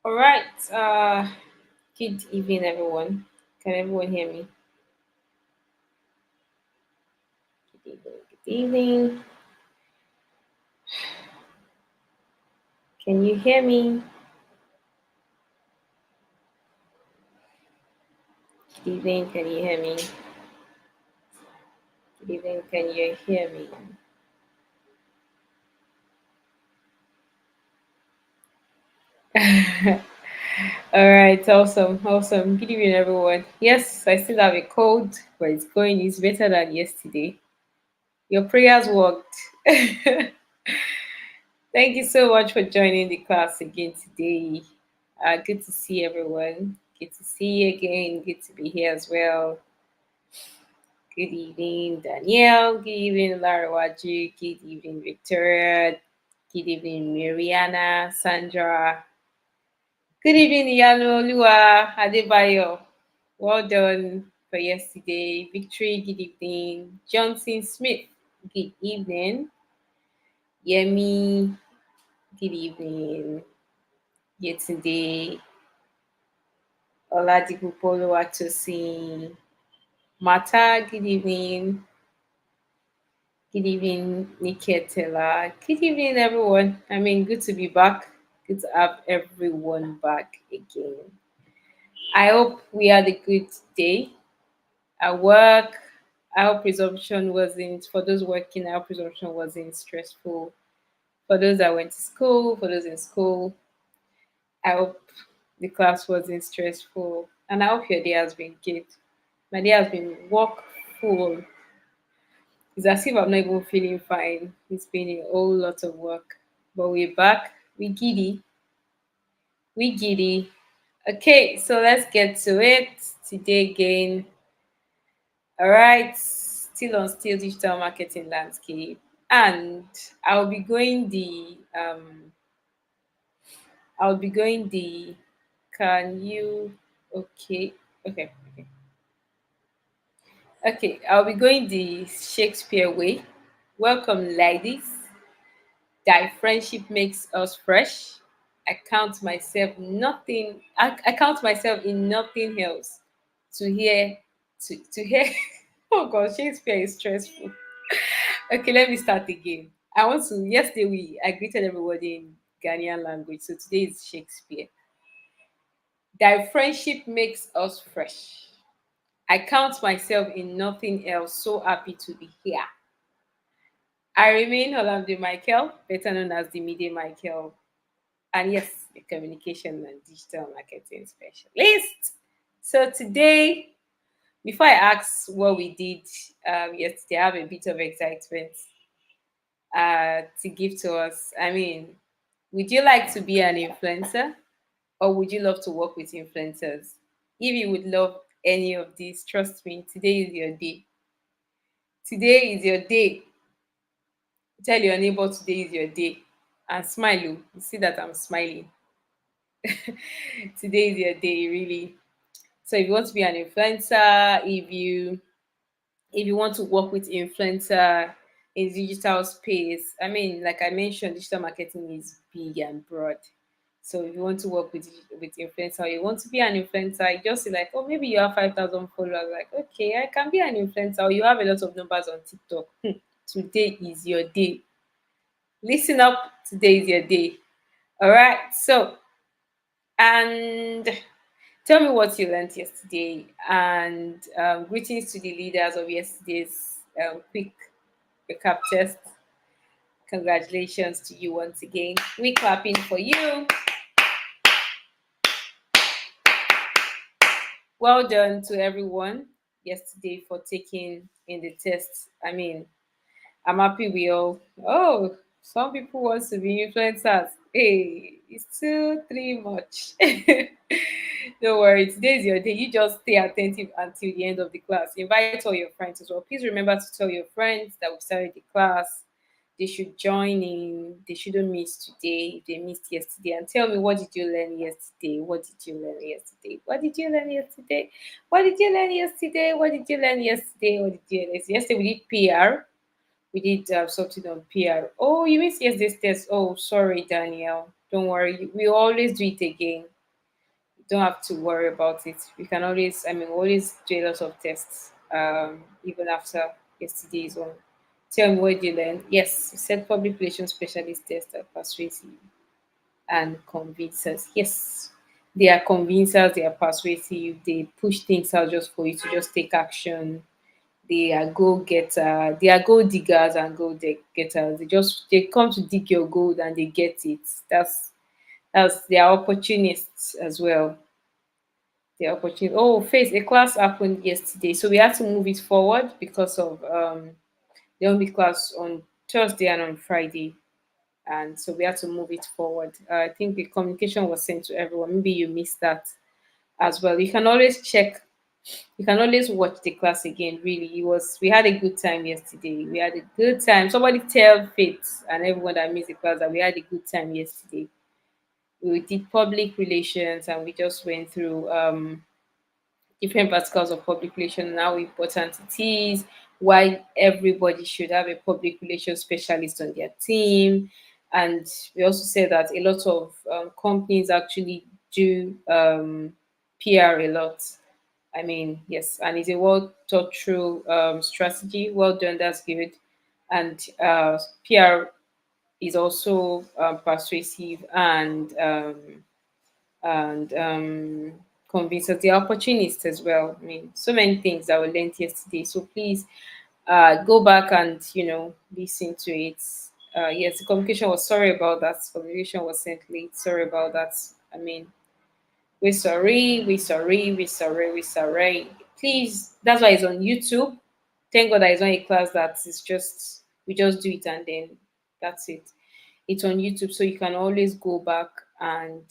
All right. Good evening, everyone. Can everyone hear me? Good evening. Good evening. Can you hear me? Good evening. Can you hear me? Good evening. Can you hear me? All right. Awesome. Awesome. Good evening, everyone. Yes, I still have a cold, but it's going. It's better than yesterday. Your prayers worked. Thank you so much for joining the class again today. Good to see everyone. Good to see you again. Good to be here as well. Good evening, Danielle. Good evening, Larawaju. Good evening, Victoria. Good evening, Mariana, Sandra. Good evening, Yanolua Adebayo. Well done for yesterday. Victory, good evening. Johnson Smith, good evening. Yemi, good evening. Yetunde, Oladipupolo Atosin. Mata, good evening. Good evening, Niketela. Good evening, everyone. Good to be back. Good to have everyone back again. I hope we had a good day at work. I hope resumption wasn't, for those working, I hope resumption wasn't stressful. For those that went to school, for those in school, I hope the class wasn't stressful. And I hope your day has been good. My day has been work full. It's as if I'm not even feeling fine. It's been a whole lot of work. But we're back. We giddy. We giddy. Okay, so let's get to it. Today again. All right. Still on still digital marketing landscape. And I'll be going the I'll be going the can you okay. Okay. Okay, I'll be going the Shakespeare way. Welcome, ladies. Thy friendship makes us fresh. I count myself nothing. I count myself in nothing else to hear to hear. Oh God, Shakespeare is stressful. Okay, let me start again. I want to. Yesterday I greeted everybody in Ghanaian language, so today is Shakespeare. Thy friendship makes us fresh. I count myself in nothing else. So happy to be here. I remain Olamide Michael, better known as the Media Michael, and yes, the communication and digital marketing specialist. So today, before I ask what we did yesterday, I have a bit of excitement to give to us. Would you like to be an influencer, or would you love to work with influencers? If you would love any of these, trust me, today is your day. Today is your day. Tell your neighbor today is your day, and smile. Oh. You see that I'm smiling. Today is your day, really. So if you want to be an influencer, if you want to work with influencer in digital space, like I mentioned, digital marketing is big and broad. So if you want to work with influencer, or you want to be an influencer, you just say like, oh, maybe you have 5,000 followers. Like, okay, I can be an influencer. Or you have a lot of numbers on TikTok. Today is your day. Listen up. Today is your day. All right. So, and tell me what you learned yesterday, and greetings to the leaders of yesterday's quick recap test. Congratulations to you once again. We clapping for you. Well done to everyone yesterday for taking in the test. I'm happy we all. Oh, some people want to be influencers. Hey, It's too three much. Don't worry, today's your day. You just stay attentive until the end of the class. Invite all your friends as well. Please remember to tell your friends that we started the class. They should join in. They shouldn't miss today if they missed yesterday. And tell me, what did you learn yesterday? What did you learn yesterday? What did you learn yesterday? What did you learn yesterday? What did you learn yesterday? What did you learn yesterday? Yesterday we did PR. We did something on PR. Oh, you missed yesterday's test. Oh, sorry, Danielle. Don't worry. We always do it again. You don't have to worry about it. We can always, I mean, we always do a lot of tests, even after yesterday's one. Tell me, what did you learn? Yes, you said public relations specialist test are persuasive and convincers. Yes, they are convincers, they are persuasive, they push things out just for you to just take action. They are go getter, they are gold diggers and getters. They come to dig your gold and they get it. That's they are opportunists as well. The opportunity. Oh, face a class happened yesterday, so we had to move it forward because of the only class on Thursday and on Friday, and so we had to move it forward. I think the communication was sent to everyone. Maybe you missed that as well. You can always check. You can always watch the class again. Really, it was. We had a good time yesterday. We had a good time. Somebody tell Faith and everyone that missed the class that we had a good time yesterday. We did public relations and we just went through different verticals of public relations and how important it is, why everybody should have a public relations specialist on their team. And we also said that a lot of companies actually do PR a lot. I mean, yes, and it's a well thought through strategy. Well done, that's good. And PR is also persuasive and convince us. The opportunists as well. I mean, so many things that we learned yesterday. So please go back and listen to it. Yes, the communication was sorry about that. Communication was sent late. Sorry about that. I mean, we're sorry, we're sorry, we're sorry, we're sorry. Please, that's why it's on YouTube. Thank God that it's not a class that is just we just do it and then that's it. It's on YouTube, so you can always go back and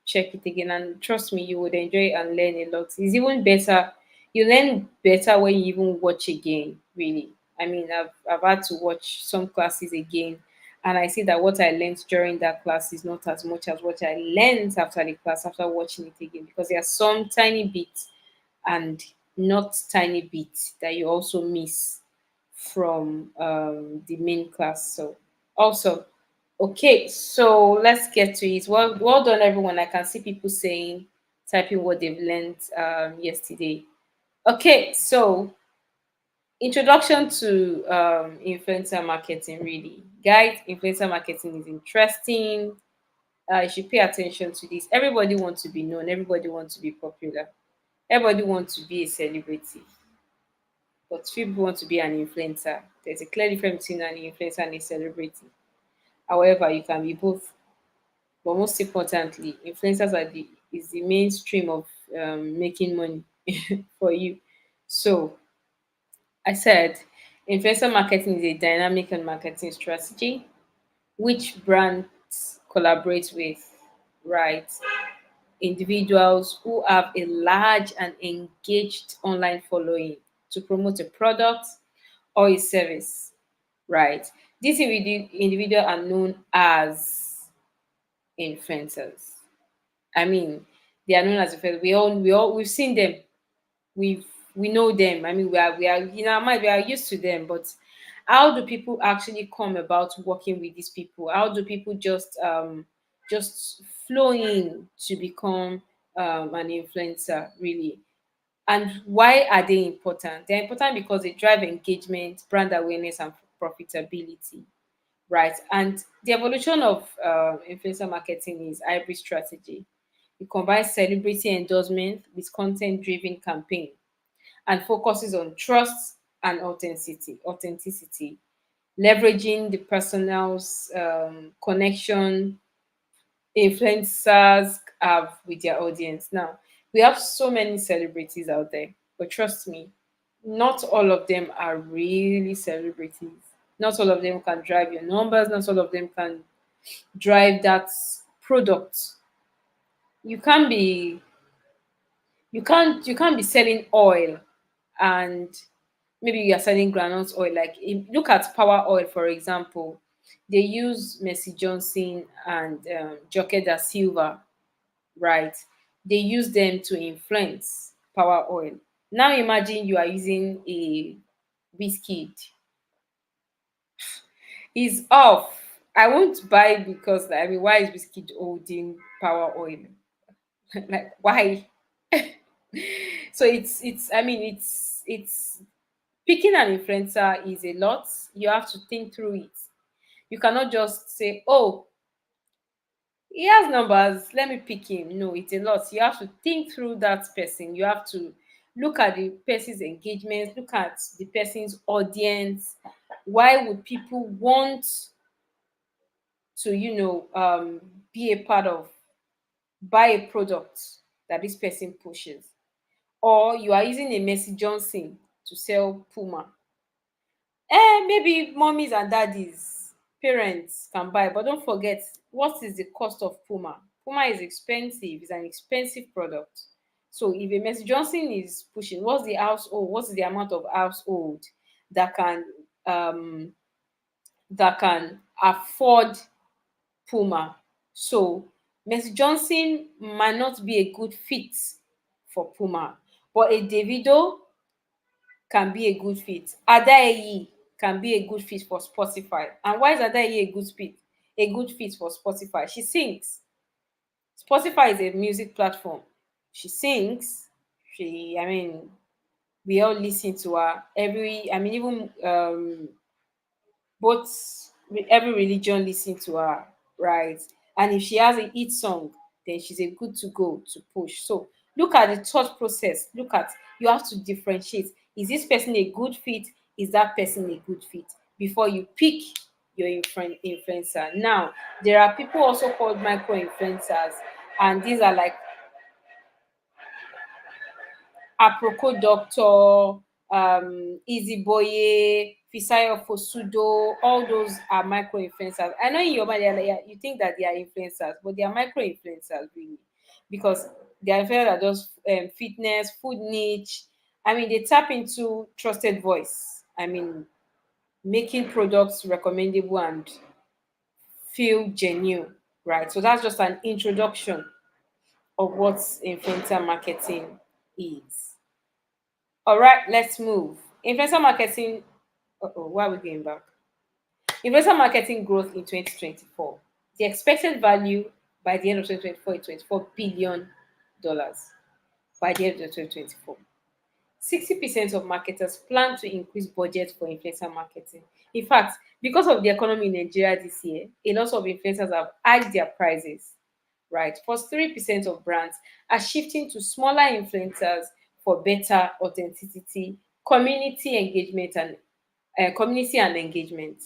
check it again. And trust me, you would enjoy and learn a lot. It's even better. You learn better when you even watch again. Really, I mean, I've had to watch some classes again, and I see that what I learned during that class is not as much as what I learned after the class after watching it again because there are some tiny bits and not tiny bits that you also miss from the main class. So awesome. Okay, so let's get to it. Well done, everyone. I can see people saying, typing what they've learned yesterday. Okay, so introduction to influencer marketing. Really, guys, influencer marketing is interesting. You should pay attention to this. Everybody wants to be known. Everybody wants to be popular. Everybody wants to be a celebrity, but few people want to be an influencer. There's a clear difference between an influencer and a celebrity. However, you can be both. But most importantly, influencers is the mainstream of making money for you. So I said, influencer marketing is a dynamic and marketing strategy which brands collaborate with, right? Individuals who have a large and engaged online following to promote a product or a service, right? These individuals are known as influencers. I mean, they are known as influencers. We've seen them. We've we know them. I mean, we are in our mind we are used to them. But how do people actually come about working with these people? How do people just flow in to become an influencer really? And why are they important? They're important because they drive engagement, brand awareness, and profitability, right? And the evolution of influencer marketing is hybrid strategy. It combines celebrity endorsement with content-driven campaign and focuses on trust and authenticity, leveraging the personal's connection influencers have with their audience. Now, we have so many celebrities out there, but trust me, not all of them are really celebrities. Not all of them can drive your numbers. Not all of them can. drive that product. You can't be you can't be selling oil, and maybe you are selling groundnut oil. Like, look at power oil, for example. They use Mercy Johnson and Joke da Silva, right? They use them to influence power oil. Now imagine you are using a biscuit. Is off. I won't buy, because I mean, why is biscuit holding power oil? Like, why? So it's I mean, it's picking an influencer is a lot. You have to think through it. You cannot just say, oh, he has numbers, let me pick him. No, it's a lot. You have to think through that person. You have to look at the person's engagement, look at the person's audience. Why would people want to, be a part of, buy a product that this person pushes? Or you are using a Mercy Johnson to sell Puma. Maybe mommies and daddies, parents can buy, but don't forget, what is the cost of Puma? Puma is expensive. It's an expensive product. So if a Mercy Johnson is pushing, what's the amount of household that can um afford Puma? So Mercy Johnson might not be a good fit for Puma, but a Davido can be a good fit. Adaeyi can be a good fit for Spotify. And why is Adaeyi a good fit? A good fit for Spotify. She sings. Spotify is a music platform. She sings. I mean, we all listen to her. I mean, even both every religion listen to her, right? And if she has a hit song, then she's a good to go to push. So look at the thought process. You have to differentiate. Is this person a good fit? Is that person a good fit? Before you pick your influencer. Now, there are people also called micro influencers, and these are like Aproko Doctor, Easy Boye, Fisayo Fosudo, all those are micro influencers. I know in your mind, yeah, you think that they are influencers, but they are micro influencers really, because they are influencers that does fitness, food niche. I mean, they tap into trusted voice. I mean, making products recommendable and feel genuine, right? So that's just an introduction of what influencer marketing is. All right, let's move. Influencer marketing. Why are we going back? Influencer marketing growth in 2024. The expected value by the end of 2024 is $24 billion by the end of 2024. 60% of marketers plan to increase budget for influencer marketing. In fact, because of the economy in Nigeria this year, a lot of influencers have hiked their prices, right? 43% of brands are shifting to smaller influencers for better authenticity, community and engagement.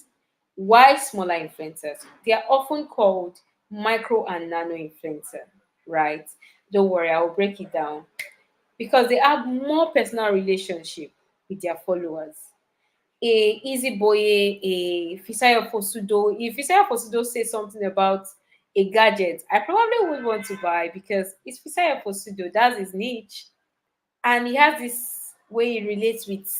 Why smaller influencers? They are often called micro and nano influencer, right? Don't worry, I will break it down, because they have more personal relationship with their followers. A Easy Boy, a Fisayo Fosudo. If Fisayo Fosudo says something about a gadget, I probably would want to buy, because it's Fisayo Fosudo. That's his niche, and he has this way he relates with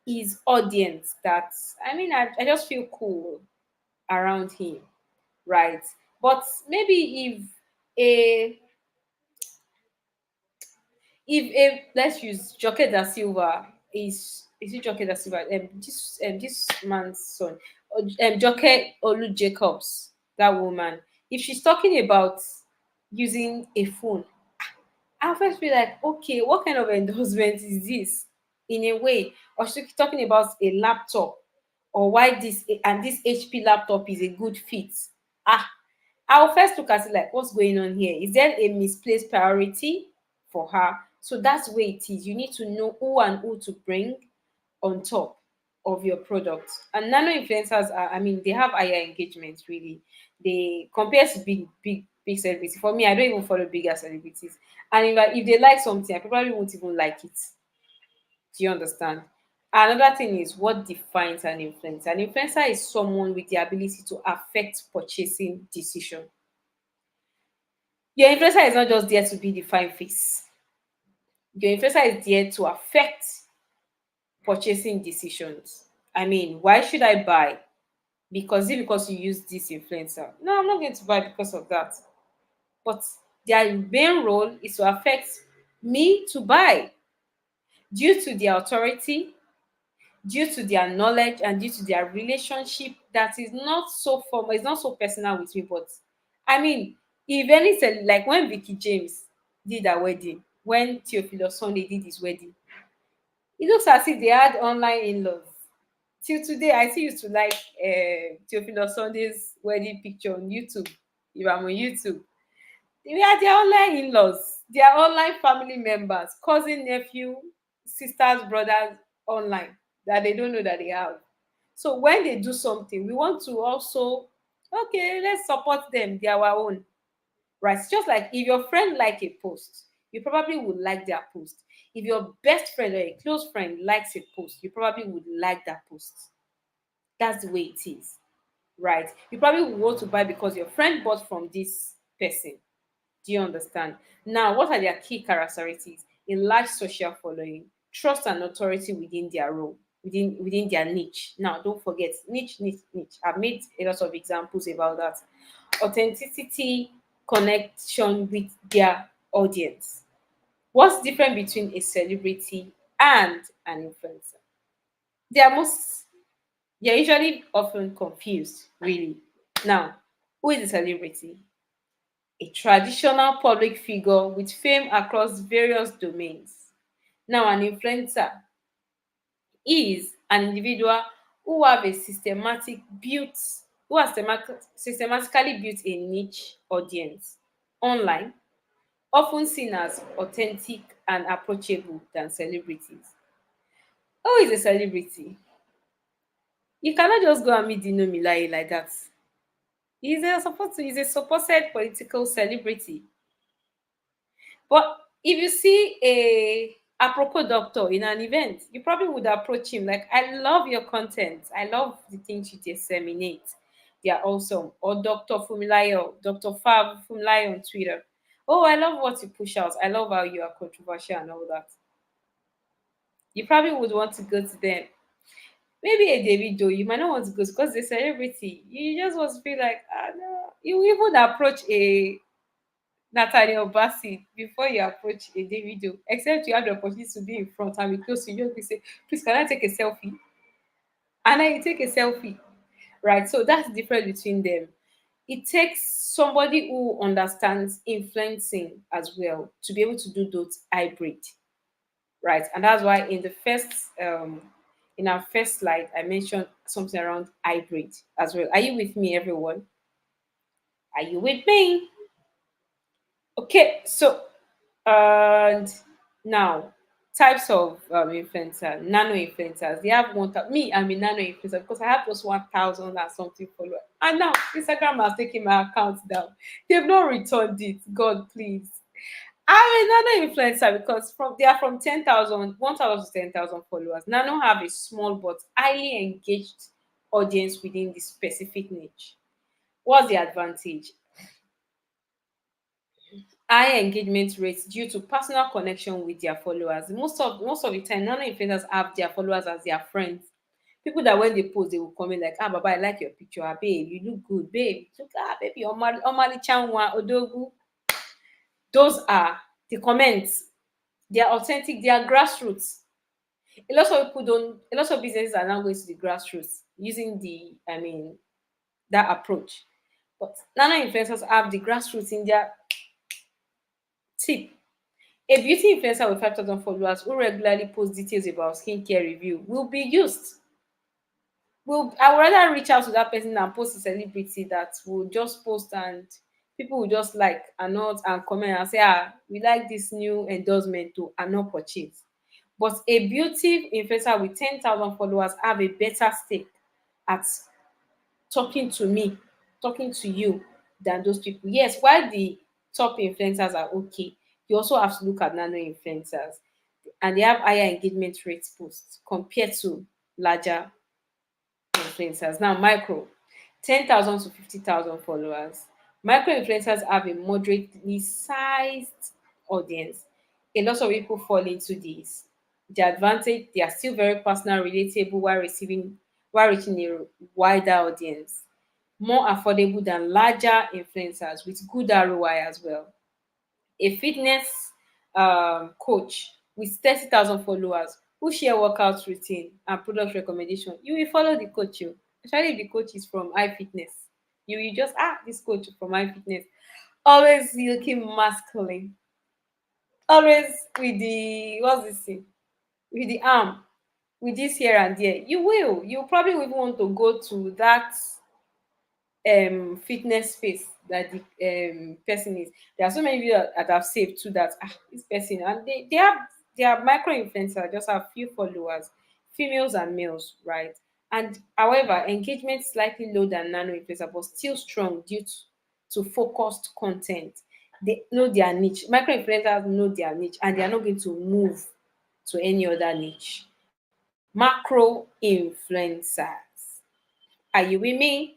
his audience. That, I mean, I just feel cool around him, right? But maybe a if let's use Joke da Silva, is it Joke da Silva? This man's son, Joke Olu Jacobs, that woman. If she's talking about using a phone, I'll first be like, okay, what kind of endorsement is this? In a way, or she's talking about a laptop, or why this HP laptop is a good fit. Ah, I'll first look at it like, what's going on here? Is there a misplaced priority for her? So that's where it is. You need to know who and who to bring on top of your product. And nano influencers are, I mean, they have higher engagement really. They compare to big celebrities. For me, I don't even follow bigger celebrities. And if they like something, I probably won't even like it. Do you understand? Another thing is what defines an influencer. An influencer is someone with the ability to affect purchasing decision. Your influencer is not just there to be the fine face. Your influencer is there to affect purchasing decisions. I mean, why should I buy? Because you use this influencer. No, I'm not going to buy because of that. But their main role is to affect me to buy due to their authority, due to their knowledge, and due to their relationship that is not so formal, it's not so personal with me. But I mean, if anything, like when Vicky James did her wedding, when Theophilus Sunday did his wedding, it looks as if they had online in-laws. Till today, I still used to like Theophilus Sunday's wedding picture on YouTube. If I'm on YouTube, they are their online in-laws, their online family members, cousin, nephew, sisters, brothers online that they don't know that they have. So when they do something, we want to also, okay, let's support them. They are our own. Right? It's just like if your friend like a post, you probably would like their post. If your best friend or a close friend likes a post, you probably would like that post. That's the way it is, right? You probably would want to buy because your friend bought from this person. Do you understand? Now, what are their key characteristics? A large social following, trust and authority within their role, within their niche. Now, don't forget niche, niche, niche. I've made a lot of examples about that. Authenticity, connection with their audience. What's different between a celebrity and an influencer? They are most they're usually often confused, really. Now, who is a celebrity? A traditional public figure with fame across various domains. Now, an influencer is an individual who have a systematically built a niche audience online, often seen as authentic and approachable than celebrities. Who is a celebrity? You cannot just go and meet Dino Milai like that. He's a supposed political celebrity. But if you see a apropos doctor in an event, you probably would approach him like, I love your content. I love the things you disseminate. They are awesome. Or Dr. Fumilayo, Dr. Fab Fumilayo on Twitter. Oh, I love what you push out. I love how you are controversial and all that. You probably would want to go to them. Maybe a Davido, you might not want to go because they're celebrity. You just want to feel like, ah, no. You even approach a Nathaniel Bassey before you approach a Davido, except you have the opportunity to be in front and be close to you, you say, please, can I take a selfie? And then you take a selfie, right? So that's the difference between them. It takes somebody who understands influencing as well to be able to do those hybrid, right? And that's why in our first slide, I mentioned something around hybrid as well. Are you with me, everyone? Are you with me? Okay, so and now types of influencer, nano influencers. They have me, I'm a nano influencer because I have just 1,000 and something followers. And now Instagram has taken my account down. They've not returned it. God, please. I'm a nano influencer because they are from 10,000, 1,000 to 10,000 followers. Nano have a small but highly engaged audience within this specific niche. What's the advantage? High engagement rates due to personal connection with their followers. Most of the time, nano influencers have their followers as their friends. People that when they post, they will comment like, ah, Baba, I like your picture. Ah, babe, you look good, babe. Look, ah, baby, Omali Chanwa, Odogu. Those are the comments. They are authentic, they are grassroots. A lot of businesses are now going to the grassroots using that approach. But nano influencers have the grassroots in their tip. A beauty influencer with 5,000 followers who regularly posts details about skincare review will be used. I would rather reach out to that person and post a celebrity that will just post and people will just like and not and comment and say, ah, we like this new endorsement to and not purchase. But a beauty influencer with 10,000 followers have a better stake at talking to me, talking to you than those people. Yes, while the top influencers are okay, you also have to look at nano influencers. and they have higher engagement rates posts compared to larger influencers. Now, micro, 10,000 to 50,000 followers. Micro influencers have a moderately sized audience. A lot of people fall into this. The advantage, they are still very personal, relatable while reaching a wider audience. More affordable than larger influencers with good ROI as well. A fitness coach with 30,000 followers who share workout routine and product recommendation, you will follow the coach. You, especially if the coach is from high fitness, you will just this coach from high fitness, always looking masculine, always with the what's this thing, with the arm, with this here and there. You probably will even want to go to that fitness space that the person is. There are so many people that have saved to that this person, and they are micro influencers, just have few followers, females and males, right? And however, engagement slightly low than nano influencer, but still strong due to focused content. They know their niche. Micro influencers know their niche, and they are not going to move to any other niche. Macro influencers. Are you with me?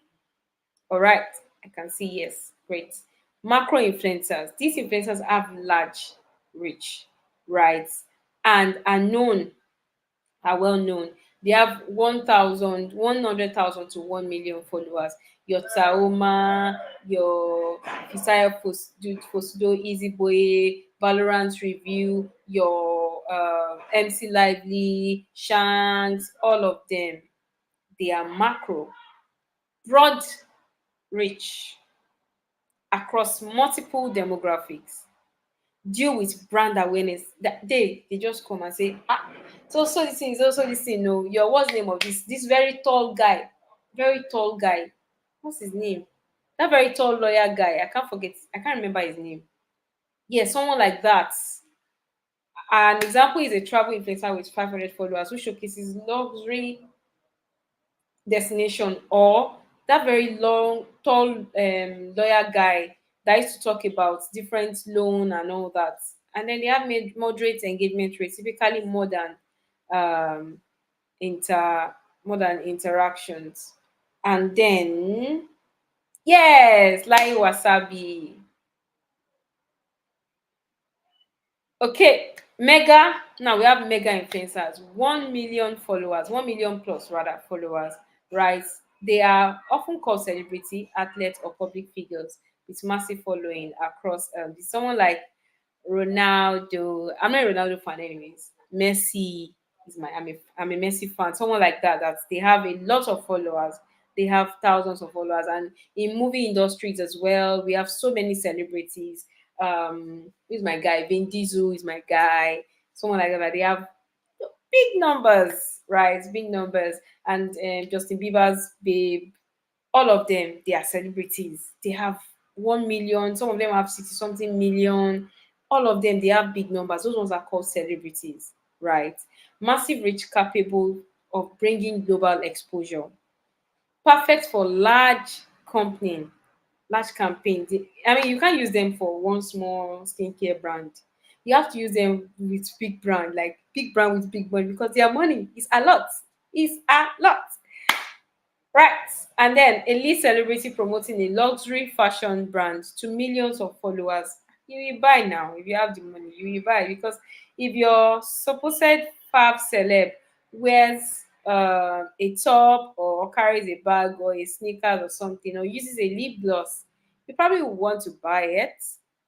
All right, I can see yes. Great. Macro influencers. These influencers have large reach, right? And are well known. They have 1,000, 100,000 to 1 million followers. Your Taoma, your Fisaya Fosudo, Easy Boy, Valorant Review, your MC Lively, Shanks, all of them. They are macro, broad reach across multiple demographics, deal with brand awareness. That they just come and say, so this thing is also this thing. No, your what's the name of this very tall guy, very tall guy. What's his name? That very tall lawyer guy. I can't forget. I can't remember his name. Yeah, someone like that. An example is a travel influencer with 500 followers who showcases luxury destination, or that very long tall lawyer guy that used to talk about different loan and all that, and then they have made moderate engagement rates, typically um inter more than interactions. And then yes, like wasabi. Okay, mega. Now we have mega influencers, 1 million followers, 1 million plus rather followers, right? They are often called celebrity, athletes, or public figures with massive following across. Someone like Ronaldo. I'm not a Ronaldo fan, anyways. Messi is I'm a Messi fan. Someone like that. That they have a lot of followers. They have thousands of followers, and in movie industries as well, we have so many celebrities. Who's my guy? Vin Diesel is my guy. Someone like that. They have big numbers, right? Big numbers, and Justin Bieber's babe, all of them, they are celebrities. They have 1 million, some of them have 60 something million. All of them, they have big numbers. Those ones are called celebrities, right? Massive reach, capable of bringing global exposure. Perfect for large campaigns. I mean, you can't use them for one small skincare brand. You have to use them with big brand, like big brand with big money, because their money is a lot. It's a lot. Right. And then a lead celebrity promoting a luxury fashion brand to millions of followers. You will buy now if you have the money. You will buy, because if your supposed fab celeb wears a top or carries a bag or a sneakers or something, or uses a lip gloss, you probably will want to buy it.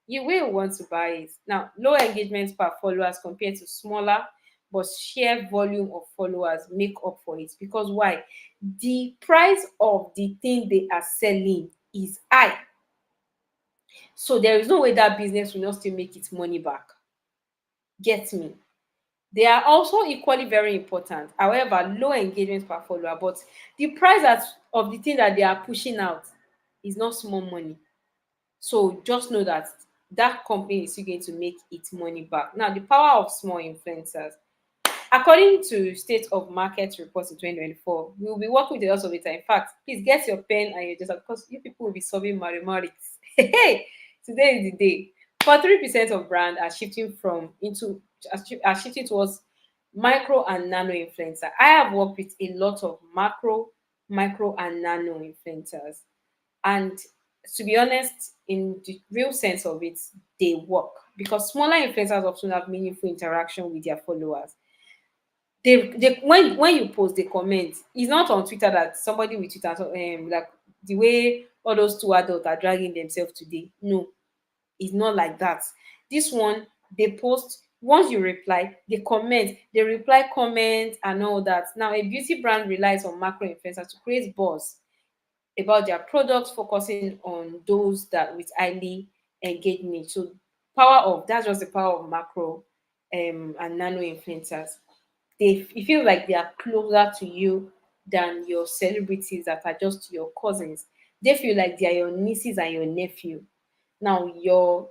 You will want to buy it. Now, low engagement per followers compared to smaller but sheer volume of followers make up for it. Because why? The price of the thing they are selling is high. So there is no way that business will not still make its money back. Get me? They are also equally very important. However, low engagement per follower, but the price of the thing that they are pushing out is not small money. So just know that that company is still going to make its money back. Now, the power of small influencers. According to State of Market reports in 2024, we will be working with a lot of data. In fact, please get your pen and your journal, because you people will be solving mathematics. Hey, today is the day. 43% of brands are shifting from into are shifting towards micro and nano influencer. I have worked with a lot of macro, micro, and nano influencers, and to be honest, in the real sense of it, they work because smaller influencers often have meaningful interaction with their followers. They when you post, they comment. It's not on Twitter that somebody with Twitter, so, like the way all those two adults are dragging themselves today. No, it's not like that. This one, they post, once you reply, they comment, they reply, comment, and all that. Now, a beauty brand relies on macro influencers to create buzz about their products, focusing on those that with highly engaged niche. So, power of that's just the power of macro and nano influencers. They you feel like they are closer to you than your celebrities that are just your cousins. They feel like they are your nieces and your nephew. Now, your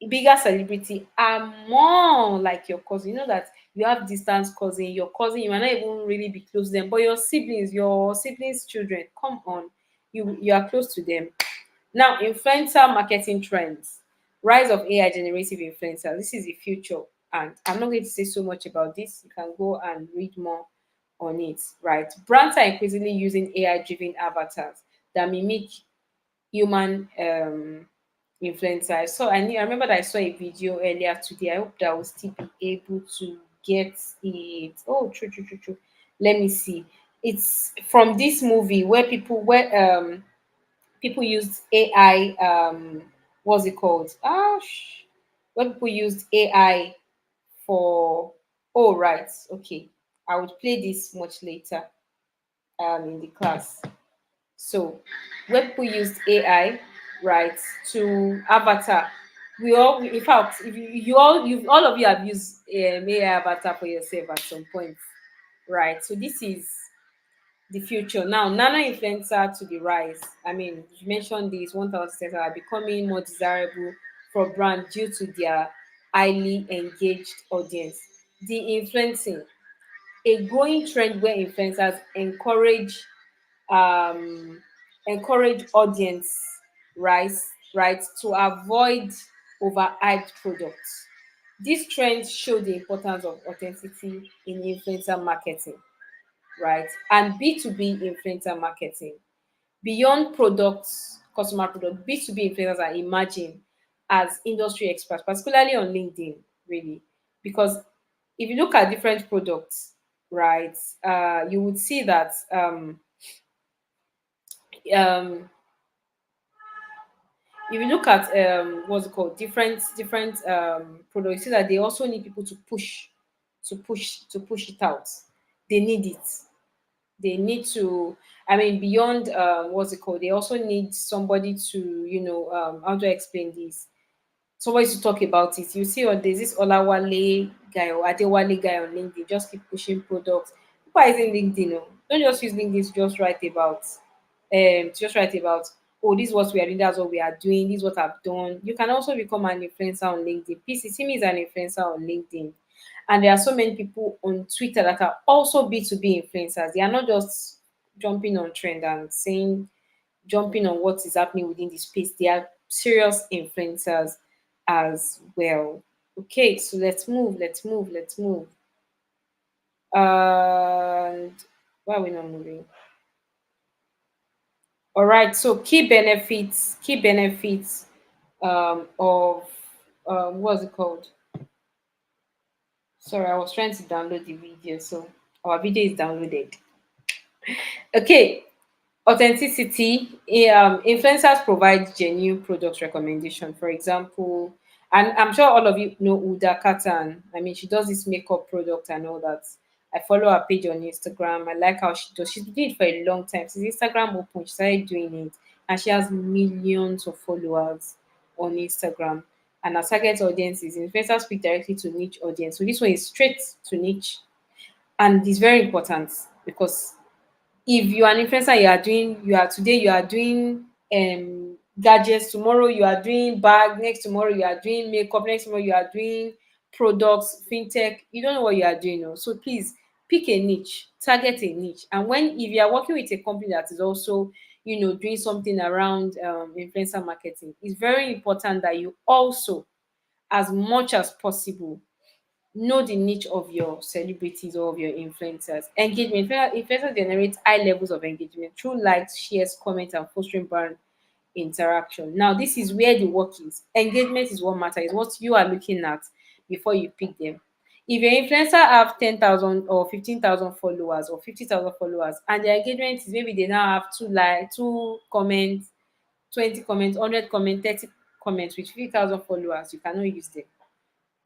bigger celebrity are more like your cousin. You know that you have distance cousin, your cousin, you might not even really be close to them, but your siblings' children, come on, you are close to them. Now, influencer marketing trends, rise of AI generative influencers. This is the future, and I'm not going to say so much about this. You can go and read more on it. Right, brands are increasingly using AI driven avatars that mimic human influencer. I remember that I saw a video earlier today. I hope that I will still be able to get it. Oh, true, true, true, true. Let me see. It's from this movie where people used AI. What's it called? Where people used AI for. Oh, right. Okay. I would play this much later in the class. So where people used AI, right, to avatar. In fact, if you all of you have used AI avatar for yourself at some point, right? So this is the future. Now, nano influencer to the rise. I mean, you mentioned this 1,000 are becoming more desirable for brand due to their highly engaged audience. The influencing, a growing trend where influencers um, encourage audience rise right to avoid overhyped products. These trends show the importance of authenticity in influencer marketing, right? And B2B influencer marketing. Beyond products, customer product, B2B influencers are emerging as industry experts, particularly on LinkedIn, really. Because if you look at different products, right, you would see that um, if you look at what's it called, different products, you see that they also need people to push it out. They need it. They need to. I mean, beyond what's it called, they also need somebody to, how do I explain this? Somebody to talk about it. You see, there's this Olawale guy or Adewale guy on LinkedIn, just keep pushing products. People are using LinkedIn. Oh. Don't just use LinkedIn to just write about, oh, this is what we are doing, that's what we are doing, this is what I've done. You can also become an influencer on LinkedIn. PCC is an influencer on LinkedIn. And there are so many people on Twitter that are also B2B influencers. They are not just jumping on trend and saying jumping on what is happening within the space. They are serious influencers as well. Okay, so let's move. And why are we not moving? All right, so key benefits of what's it called? Sorry, I was trying to download the video, so our video is downloaded. Okay, authenticity. Influencers provide genuine product recommendation. For example, and I'm sure all of you know Uda Katan. I mean, she does this makeup product and all that. I follow her page on Instagram. I like how she does. She's been doing it for a long time. Since Instagram opened, she started doing it, and she has millions of followers on Instagram. And her target audience is influencers speak directly to niche audience. So this one is straight to niche, and it's very important because if you are an influencer, you are doing gadgets, tomorrow you are doing bag, next tomorrow you are doing makeup, next tomorrow you are doing products, fintech, you don't know what you are doing. Oh. So please pick a niche, target a niche. And if you are working with a company that is also, doing something around influencer marketing, it's very important that you also, as much as possible, Know the niche of your celebrities or of your influencers. Engagement. Influencers generate high levels of engagement through likes, shares, comments, and fostering brand interaction. Now, this is where the work is. Engagement is what matters, is what you are looking at before you pick them. If your influencer have 10,000 or 15,000 followers or 50,000 followers, and their engagement is maybe they now have two comments, 20 comments, 100 comments, 30 comments with 50,000 followers, you cannot use them.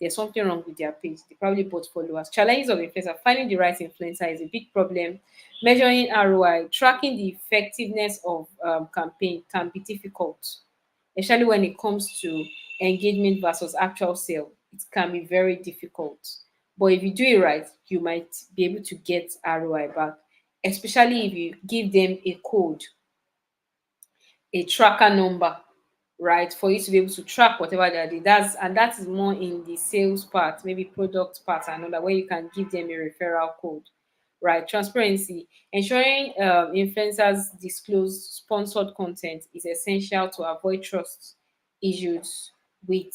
There's something wrong with their page. They probably bought followers. Challenges of influencer. Finding the right influencer is a big problem. Measuring ROI, tracking the effectiveness of campaign can be difficult, especially when it comes to engagement versus actual sale. It can be very difficult. But if you do it right, you might be able to get ROI back, especially if you give them a code, a tracker number, right, for you to be able to track whatever they're doing. That is more in the sales part, maybe product part and all that, where you can give them a referral code. Right, transparency, ensuring influencers disclose sponsored content is essential to avoid trust issues with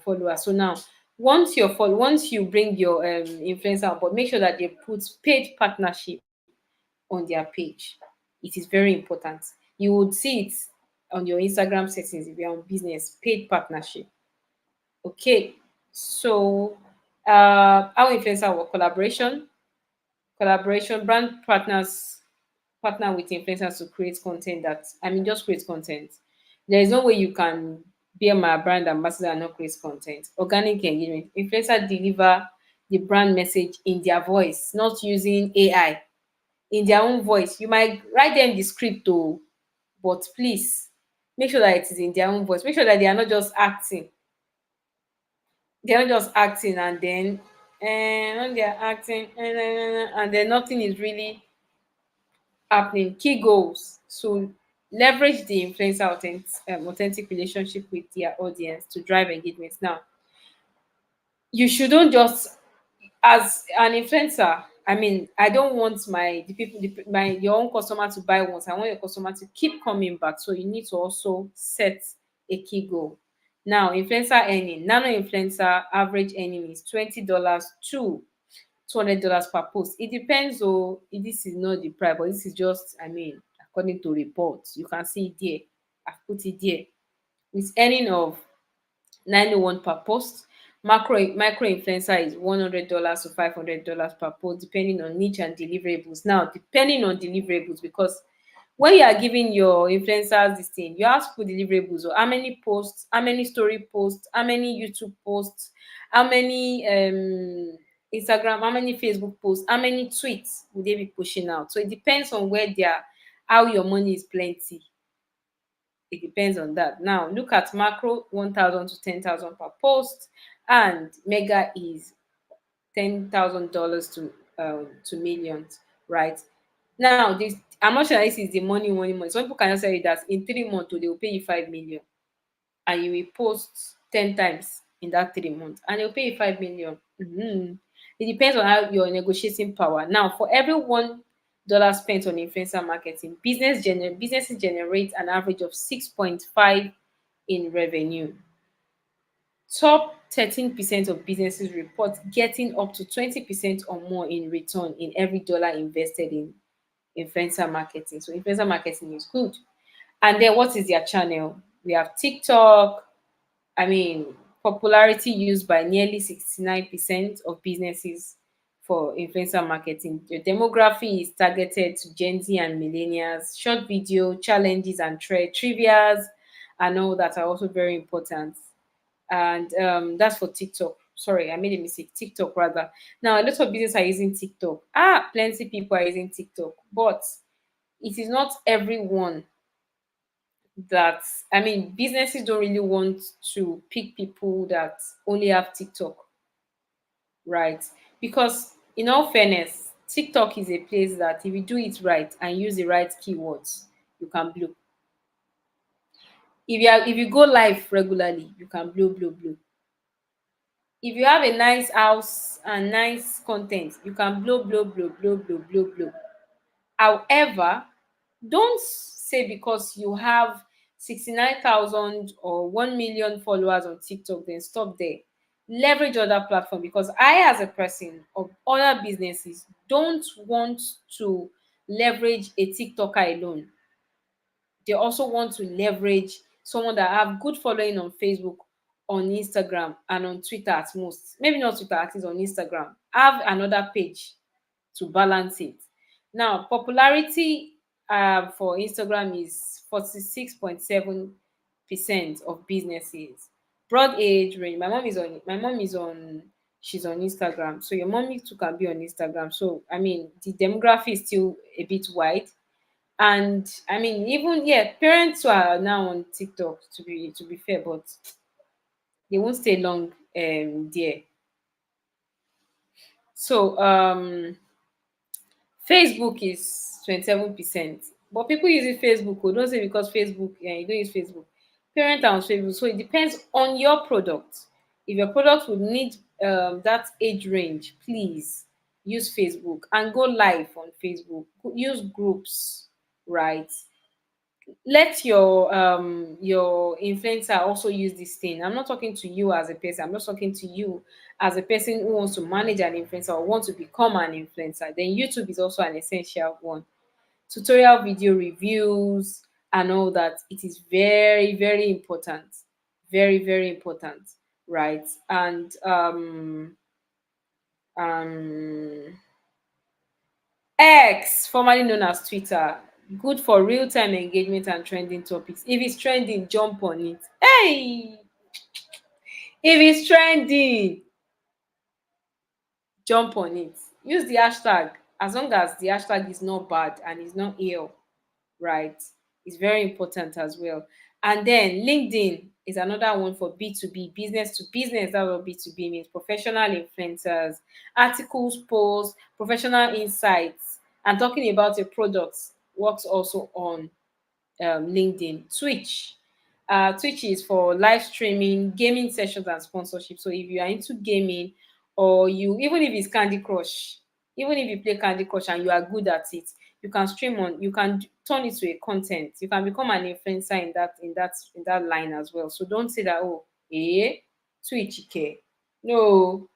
followers. So now, once you bring your influencer on board, make sure that they put paid partnership on their page. It is very important. You would see it on your Instagram settings if you're on business, paid partnership. Okay. So our influencer work collaboration, brand partners partner with influencers to create content that, I mean, just create content. There is no way you can be my brand ambassador and not create content. Organic engagement. Influencers deliver the brand message in their voice, not using AI, in their own voice. You might write them the script though, but please make sure that it is in their own voice. Make sure that they are not just acting. They are not just acting and then when they are acting and then nothing is really happening. Key goals. So leverage the influencer authentic relationship with their audience to drive engagement. Now, you shouldn't just, as an influencer, I mean, I don't want my your own customer to buy once. I want your customer to keep coming back. So you need to also set a key goal. Now, influencer earning, nano influencer average earning is $20 to $200 per post. It depends. Oh, this is not the price, but this is just, I mean, according to reports, you can see it there. I've put it there. It's earning of 901 per post. Micro influencer is $100 to $500 per post, depending on niche and deliverables. Now, depending on deliverables, because when you are giving your influencers this thing, you have to put deliverables or how many posts, how many story posts, how many YouTube posts, how many Instagram, how many Facebook posts, how many tweets will they be pushing out. So it depends on where they are, how your money is plenty. It depends on that. Now, look at macro, 1,000 to 10,000 per post, and mega is $10,000 to millions, right? Now, this, I'm not sure this is the money. Some people can just say that in 3 months they will pay you 5 million, and you will post 10 times in that 3 months, and they'll pay you 5 million. It depends on how your negotiating power. Now, for every $1 spent on influencer marketing, businesses generate an average of 6.5 in revenue. Top 13% of businesses report getting up to 20% or more in return in every dollar invested in influencer marketing. So influencer marketing is good. And then what is their channel? We have TikTok. I mean, popularity used by nearly 69% of businesses for influencer marketing. The demography is targeted to Gen Z and millennials. Short video, challenges and trivias and all that are also very important. And that's for TikTok. Sorry, I made a mistake. TikTok rather. Now, a lot of businesses are using TikTok. Plenty people are using TikTok, but it is not everyone that, I mean, businesses don't really want to pick people that only have TikTok, right? Because in all fairness, TikTok is a place that if you do it right and use the right keywords, you can blow. If you go live regularly, you can blow. If you have a nice house and nice content, you can blow. However, don't say because you have 69,000 or 1 million followers on TikTok, then stop there. leverage other platform, because I, as a person of other businesses, don't want to leverage a TikToker alone. They also want to leverage someone that have good following on Facebook, on Instagram, and on Twitter at most. Maybe not Twitter, at least on Instagram. Have another page to balance it. Now, popularity for Instagram is 46.7% of businesses. Broad age range. My mom is on she's on Instagram. So your mommy too can be on Instagram. So I mean the demographic is still a bit wide. And I mean, even yeah, parents who are now on TikTok, to be fair, but they won't stay long there. So Facebook is 27%. But people using Facebook, don't say because Facebook, yeah, you don't use Facebook. Parents are on Facebook. So it depends on your product. If your product would need that age range, please use Facebook and go live on Facebook. Use groups, right? Let your influencer also use this thing. I'm not talking to you as a person, I'm just talking to you as a person who wants to manage an influencer or want to become an influencer. Then YouTube is also an essential one. Tutorial video reviews and all that, it is very, very important. Very, very important, right? And um X, formerly known as Twitter, good for real-time engagement and trending topics. If it's trending, jump on it. Hey, if it's trending, jump on it. Use the hashtag as long as the hashtag is not bad and is not ill, right? It's very important as well. And then LinkedIn is another one for B2B, business to business. That's what B2B means. Professional influencers, articles, posts, professional insights, and talking about your products works also on LinkedIn. Twitch is for live streaming, gaming sessions, and sponsorship. So if you are into gaming, or you, even if it's Candy Crush, even if you play Candy Crush and you are good at it, you can stream on. You can turn it to a content. You can become an influencer in that line as well. So don't say that, oh, Twitch, okay. No,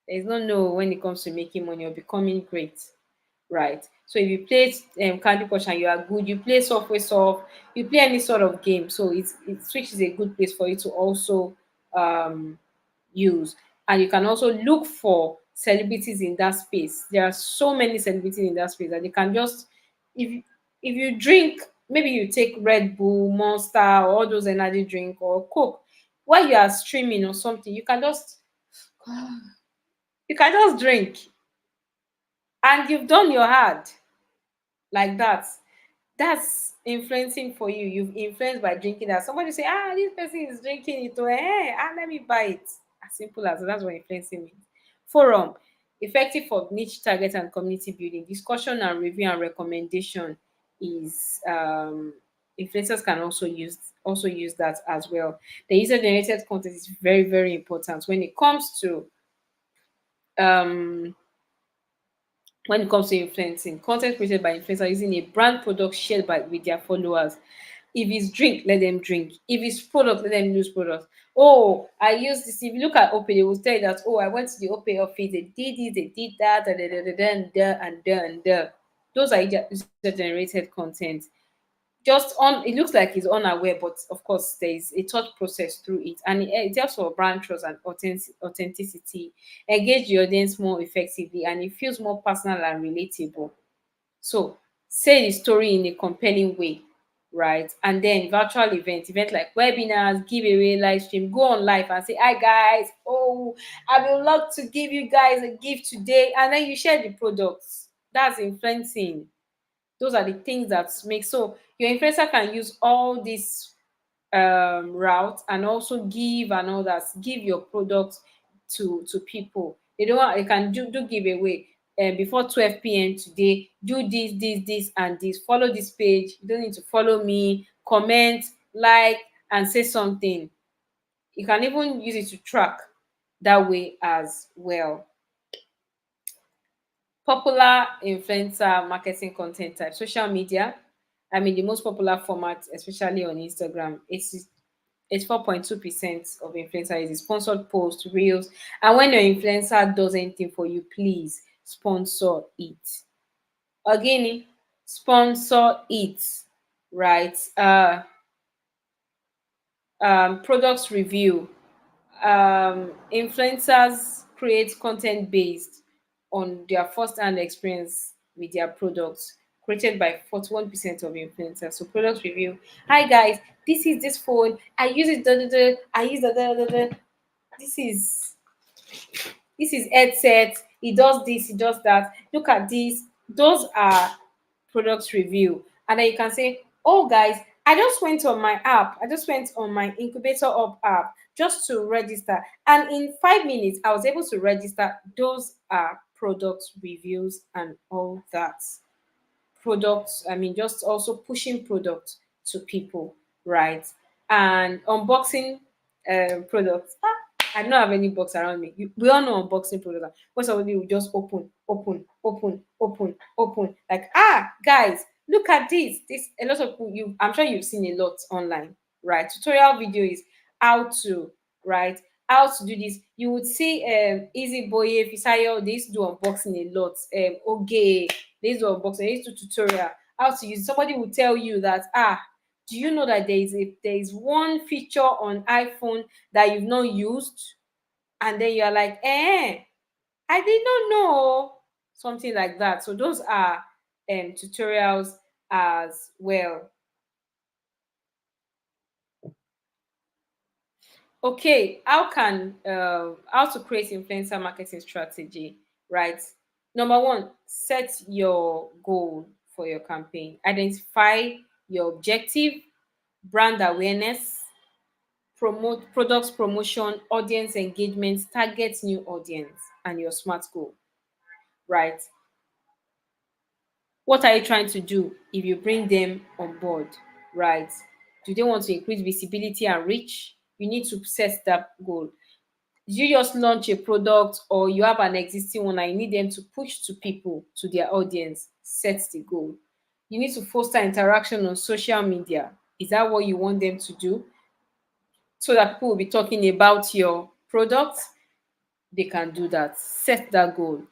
there's no when it comes to making money or becoming great, right? So if you play Candy Crush and you are good, you play Software Soft, you play any sort of game. So Switch is a good place for you to also um, use. And you can also look for celebrities in that space. There are so many celebrities in that space that you can just, if you drink, maybe you take Red Bull, Monster, or all those energy drink or Coke while you are streaming or something, you can just drink and you've done your hard like that. That's influencing for you. You've influenced by drinking that. Somebody say, this person is drinking it. Oh, let me buy it. As simple as that. That's what influencing means. Forum, effective for niche target and community building. Discussion and review and recommendation is influencers can also use that as well. The user generated content is very, very important um when it comes to influencing. Content created by influencer using a brand product shared with their followers. If it's drink, let them drink. If it's product, let them use product. Oh, I use this. If you look at Opay, they will tell you that, oh, I went to the Opay office, they did this, they did that, da, da, da, da, da, and da, and da, and da. Those are user-generated content. Just on, it looks like he's unaware, but of course there is a thought process through it, and it helps for brand trust and authenticity, engage the audience more effectively, and it feels more personal and relatable. So say the story in a compelling way, right? And then virtual event like webinars, giveaway, live stream, go on live and say, hi guys, oh, I would love to give you guys a gift today, and then you share the products. That's influencing. Those are the things that make, so your influencer can use all these route and also give and all that, give your product to people. They can do giveaway before 12 p.m. today. Do this and this. Follow this page. You don't need to follow me. Comment, like, and say something. You can even use it to track that way as well. Popular influencer marketing content type, social media. I mean, the most popular format, especially on Instagram, It's 4.2% of influencer is sponsored posts, reels. And when your influencer does anything for you, please sponsor it. Again, sponsor it, right? Products review. Influencers create content based on their first-hand experience with their products, created by 41% of influencers. So product review. Hi guys, this is this phone. I use it. Da, da, da. I use da, da, da, da. This is this is headset. He does this. He does that. Look at this. Those are product review. And then you can say, oh guys, I just went on my app. I just went on my Incubator app just to register. And in 5 minutes, I was able to register. Those are product reviews and all that. Products, I mean, just also pushing products to people, right? And unboxing products. I don't have any box around me. We all know unboxing products. When somebody will just open, like, guys, look at this. This a lot of people, I'm sure you've seen a lot online, right? Tutorial video is how to, right? How to do this. You would see Easy Boye, Fisayo, they used to do unboxing a lot. Okay, they used to unboxing, they used to tutorial how to use. Somebody will tell you that, do you know that there is one feature on iPhone that you've not used? And then you're like, I did not know. Something like that. So those are tutorials as well. Okay, how to create influencer marketing strategy, right? Number one, set your goal for your campaign. Identify your objective, brand awareness, promote products promotion, audience engagement, target new audience, and your smart goal, right? What are you trying to do if you bring them on board, right? Do they want to increase visibility and reach? You need to set that goal. Did you just launch a product or you have an existing one and you need them to push to people, to their audience? Set the goal. You need to foster interaction on social media. Is that what you want them to do? So that people will be talking about your product, they can do that. Set that goal.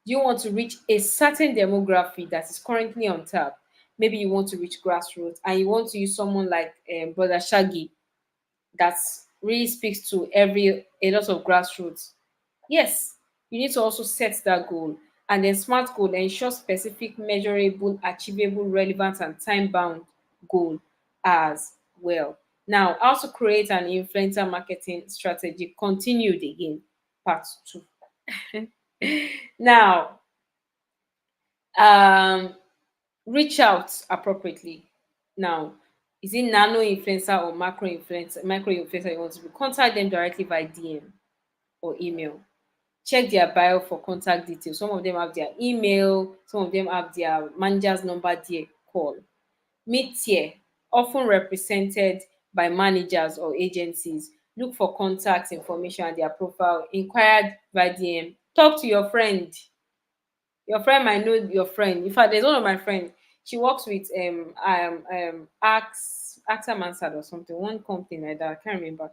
You want to reach a certain demographic that is currently on tap. Maybe you want to reach grassroots and you want to use someone like Brother Shaggy that really speaks to a lot of grassroots. Yes, you need to also set that goal. And then smart goal ensure specific, measurable, achievable, relevant, and time-bound goal as well. Now, how to create an influencer marketing strategy continued again, part two. Now, um, reach out appropriately. Now, is it nano influencer or macro influencer? Micro influencer you want to be? Contact them directly by DM or email. Check their bio for contact details. Some of them have their email, some of them have their manager's number there. Call. Mid-tier, often represented by managers or agencies. Look for contact information and their profile. Inquire by DM. Talk to your friend. Your friend might know your friend. In fact, there's one of my friends. She works with AXA Mansard or something, one company like that. I can't remember.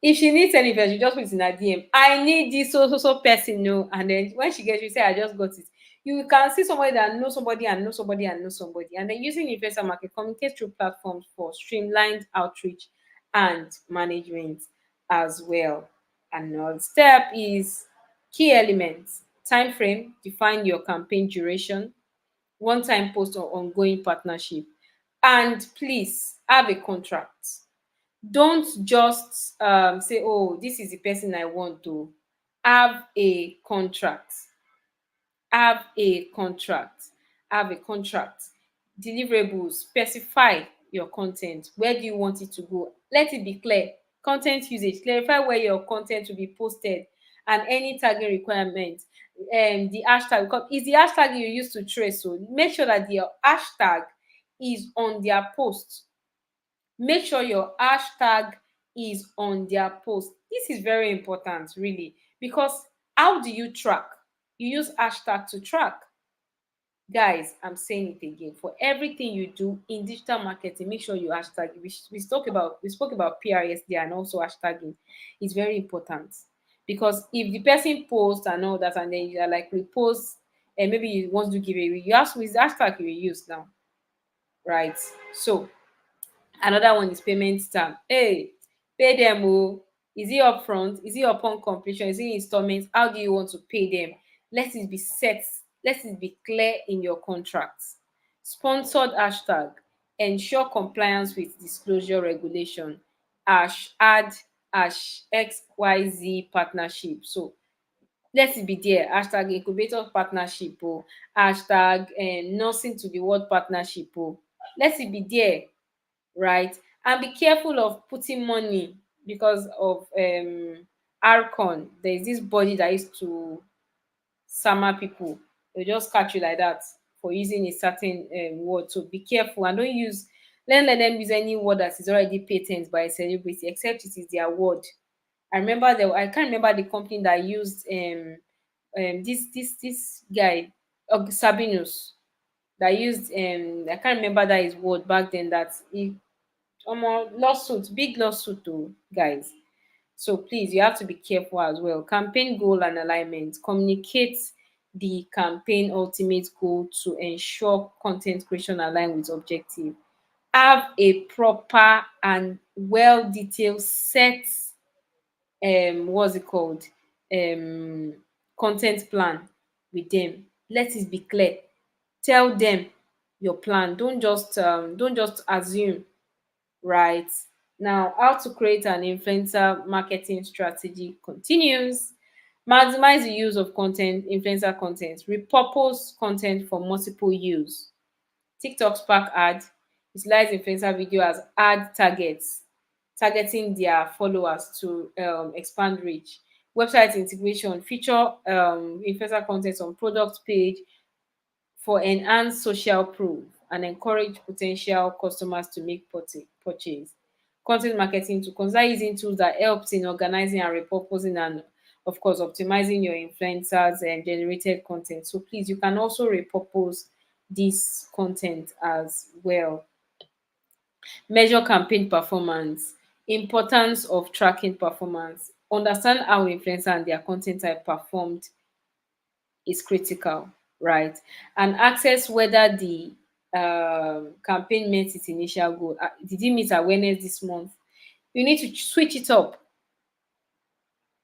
If she needs anything, she just put it in her DM. I need this so person, no. And then when she gets, she say, I just got it. You can see somebody that knows somebody and knows somebody and knows somebody. And then using influencer market, communicate through platforms for streamlined outreach and management as well. Another step is key elements. Time frame, define your campaign duration, one-time post or ongoing partnership. And please have a contract. Don't just say, oh, this is the person I want to. Have a contract. Have a contract have a contract deliverables. Specify your content. Where do you want it to go? Let it be clear. Content usage, clarify where your content will be posted and any tagging requirement. The hashtag, because it's the hashtag you use to trace, so make sure that the hashtag is on their post. Make sure your hashtag is on their post. This is very important, really, because how do you track? You use hashtag to track. Guys, I'm saying it again. For everything you do in digital marketing, make sure you hashtag. We spoke about PR yesterday, and also hashtagging is very important, because if the person posts and all that, and then you are like repost, and maybe you want to give a, you ask with hashtag you will use now, right? So another one is payment term. Hey, pay them. Oh, is it upfront? Is it upon completion? Is it installments? How do you want to pay them? Let it be set. Let it be clear in your contracts. Sponsored hashtag. Ensure compliance with disclosure regulation. Add XYZ partnership. So let it be there. Hashtag incubator partnership. Oh, hashtag nursing to the world partnership. Oh, let it be there, right? And be careful of putting money, because of Arcon. There's this body that used to sama people. They'll just catch you like that for using a certain word. So be careful and don't use, don't let them use any word that is already patented by a celebrity, except it is their word. I can't remember the company that used this guy, Sabinus, that used I can't remember that his word back then, that he lawsuit, big lawsuit to guys. So please, you have to be careful as well. Campaign goal and alignment. Communicate the campaign ultimate goal to ensure content creation align with objective. Have a proper and well detailed set, what's it called, um content plan with them. Let it be clear. Tell them your plan. Don't just assume, right? Now, how to create an influencer marketing strategy continues. Maximize the use of content, influencer content. Repurpose content for multiple use. TikTok Spark ad. Utilize influencer video as ad targets, targeting their followers to expand reach. Website integration. Feature influencer content on product page for enhanced social proof and encourage potential customers to make purchase. Content marketing to consider using tools that helps in organizing and repurposing, and of course optimizing your influencers and generated content. So please, you can also repurpose this content as well. Measure campaign performance. Importance of tracking performance. Understand how influencer and their content type performed is critical, right? And access whether the campaign met its initial goal. Did it meet awareness this month? You need to switch it up.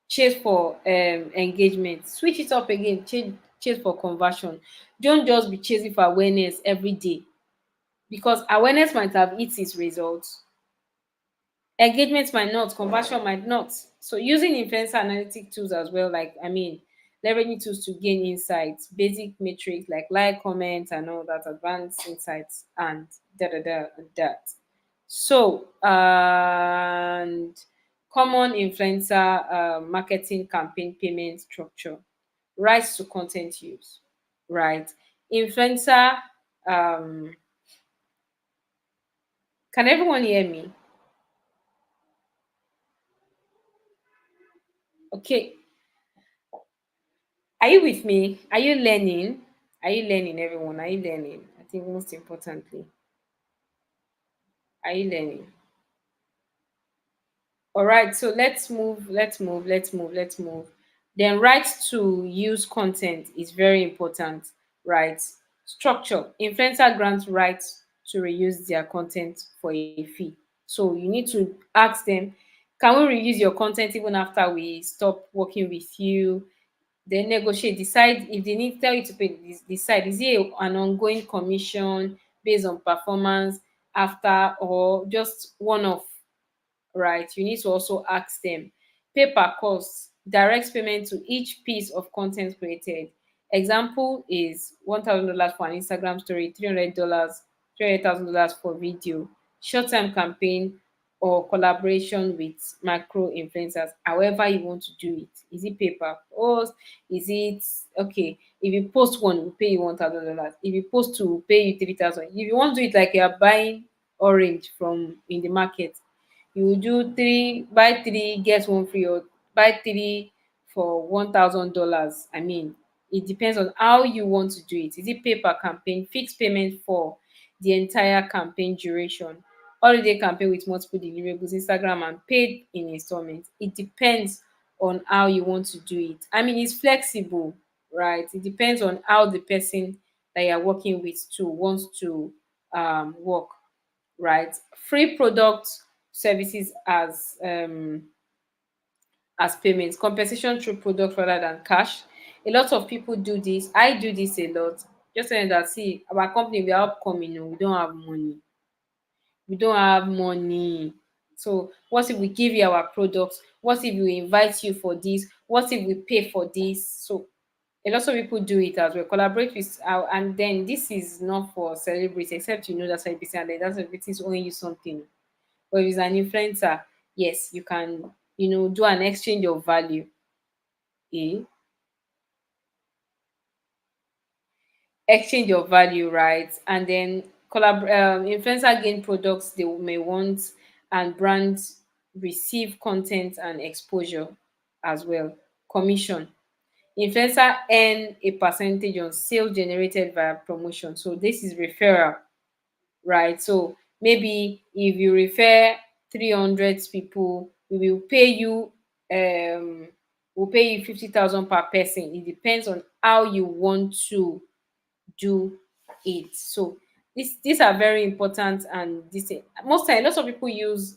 Chase for engagement. Switch it up again. Chase for conversion. Don't just be chasing for awareness every day, because awareness might have hit its results, engagement might not, conversion might not. So using influencer analytic tools as well, like leveraging tools to gain insights, basic metrics like comments and all that, advanced insights and da da da and that. So and common influencer marketing campaign payment structure. Rights to content use, right? Influencer, um can everyone hear me? Okay. Are you with me? Are you learning? Are you learning, everyone? Are you learning? I think most importantly, are you learning? All right, so let's move. Then right to use content is very important, right? Structure. Influencer grants rights to reuse their content for a fee. So you need to ask them, can we reuse your content even after we stop working with you? Then negotiate, decide if they need tell you to pay, decide, is it an ongoing commission based on performance after, or just one off, right? You need to also ask them. Pay per cost, direct payment to each piece of content created. Example is $1,000 for an Instagram story, $300, $300,000 for video. Short term campaign or collaboration with macro influencers. However you want to do it. Is it pay per post? Is it okay? If you post one, we'll pay you $1,000. If you post two, we'll pay you 3,000. If you want to do it like you're buying orange from in the market, you will do three, buy three get one free, or buy three for $1,000. I mean, It depends on how you want to do it. Is it pay per campaign, fixed payment for the entire campaign duration, holiday campaign with multiple deliverables, Instagram, and paid in installments? It depends on how you want to do it. I mean, it's flexible, right? It depends on how the person that you're working with too wants to work, right? Free product services as payments, compensation through product rather than cash. A lot of people do this. I do this a lot. Just saying that, see, our company, we are upcoming, we don't have money. We don't have money. So what if we give you our products? What if we invite you for this? What if we pay for this? So a lot of people do it as well. Collaborate with and then this is not for celebrities, except you know that celebrity and then that celebrity is owing you something. But if it's an influencer, yes, you can, do an exchange of value. Eh? Exchange of value, right? And then influencer gain products they may want, and brands receive content and exposure as well. Commission. Influencer earn a percentage on sales generated via promotion. So this is referral, right? So maybe if you refer 300 people, we will pay you um 50,000 per person. It depends on how you want to do it. So these are very important, and most time lots of people use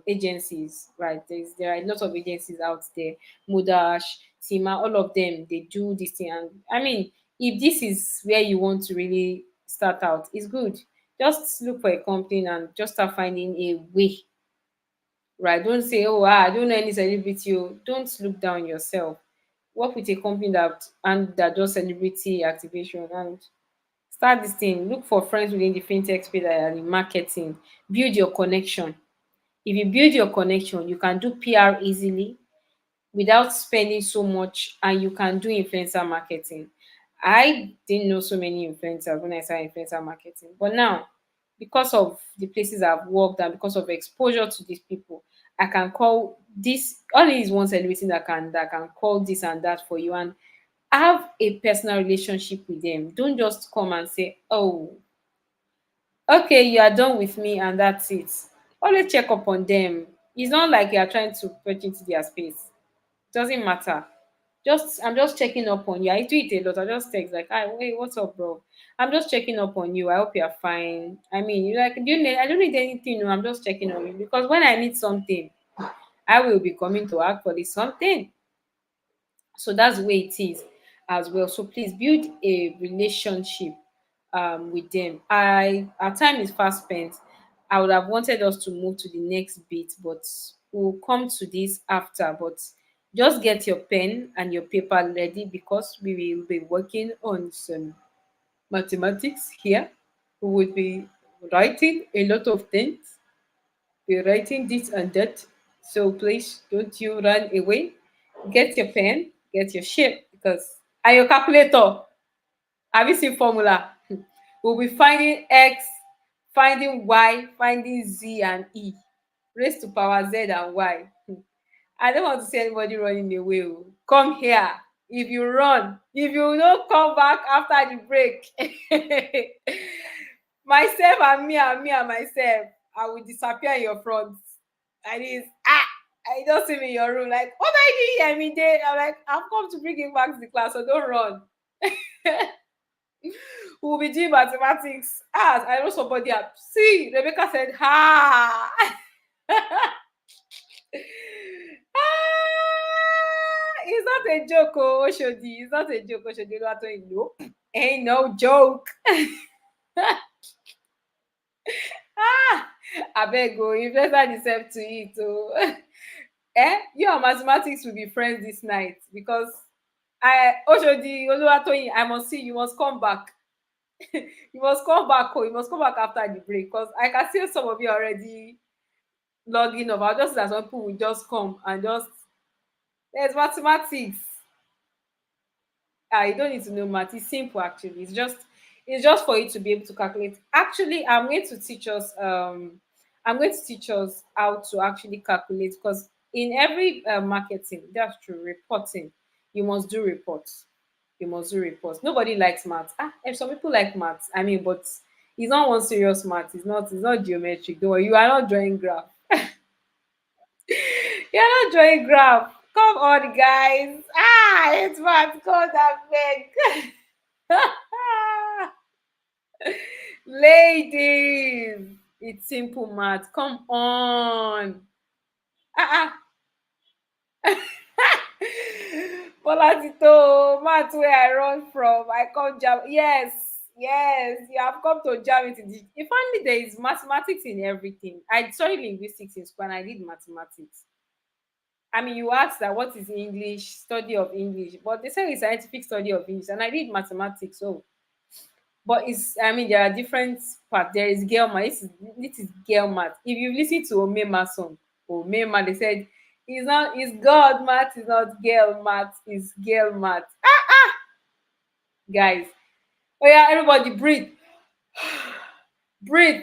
agencies, right? There are a lot of agencies out there, Modash, Sima, all of them, they do this thing. And I mean, if this is where you want to really start out, it's good. Just look for a company and just start finding a way, right? Don't say, oh, I don't know any celebrity. Oh. Don't look down yourself. Work with a company that does celebrity activation, and start this thing. Look for friends within the fintech space that are in marketing. Build your connection. If you build your connection, you can do PR easily without spending so much, and you can do influencer marketing. I didn't know so many influencers when I started influencer marketing, but now, because of the places I've worked and because of exposure to these people, I can call this. All it is one celebrity that can call this and that for you, and have a personal relationship with them. Don't just come and say, oh, okay, you are done with me and that's it. Always check up on them. It's not like you are trying to put into their space. Doesn't matter. I'm just checking up on you. I do it a lot. I just text like, hi, hey, what's up, bro? I'm just checking up on you. I hope you're fine. I mean, you like, do you need, I don't need anything. No, I'm just checking on you, because when I need something, I will be coming to ask for this something. So that's the way it is as well. So please build a relationship with them. Our time is fast spent. I would have wanted us to move to the next bit, but we'll come to this after. But just get your pen and your paper ready, because we will be working on some mathematics here. We will be writing a lot of things. We're writing this and that. So please don't you run away. Get your pen, get your shape, because and your calculator. Have you seen formula? We'll be finding x, finding y, finding z and e, raised to power z and y. I don't want to see anybody running away. Oh. Come here. If you run, if you don't come back after the break, myself and myself, I will disappear in your front. And it's I just see me in your room like, what are you doing here, me day? I'm like, I've come to bring you back to the class, so don't run. We'll be doing mathematics. I know somebody up. See, Rebecca said, ha. It's not a joke, oh, Oshodi. It's not a joke, Oshodi. No, ain't no joke. I beg go, you better deserve to eat. Oh. You and mathematics will be friends this night, because Oshodi, Oluwatoyin, I must see you must come back. You must come back. Oh, you must come back after the break, because I can see some of you already logging off. I'll just that some people will just come and just there's mathematics. You don't need to know math. It's simple actually. It's just for you to be able to calculate. Actually, I'm going to teach us how to actually calculate, because in every marketing, that's true, reporting, you must do reports. You must do reports. Nobody likes maths. And some people like maths. I mean, but it's not one serious math. It's not geometric. Don't worry. You are not drawing graph. You're not drawing graph. Come on, guys. It's math. God, I beg. Ladies, it's simple math. Come on. Ah, Polatito, math where I run from. I come jam. Yes, yes, you have come to jam into the. If only there is mathematics in everything. I studied linguistics in school and I did mathematics. I mean, you asked that what is English, study of English, but they say it's scientific study of English, and I did mathematics. So, but it's, I mean, there are different parts. There is girl math. This is girl math. If you listen to Omema song, Omema, they said it's not, it's God math, it's not girl math, it's girl math. Guys, oh yeah, everybody breathe, breathe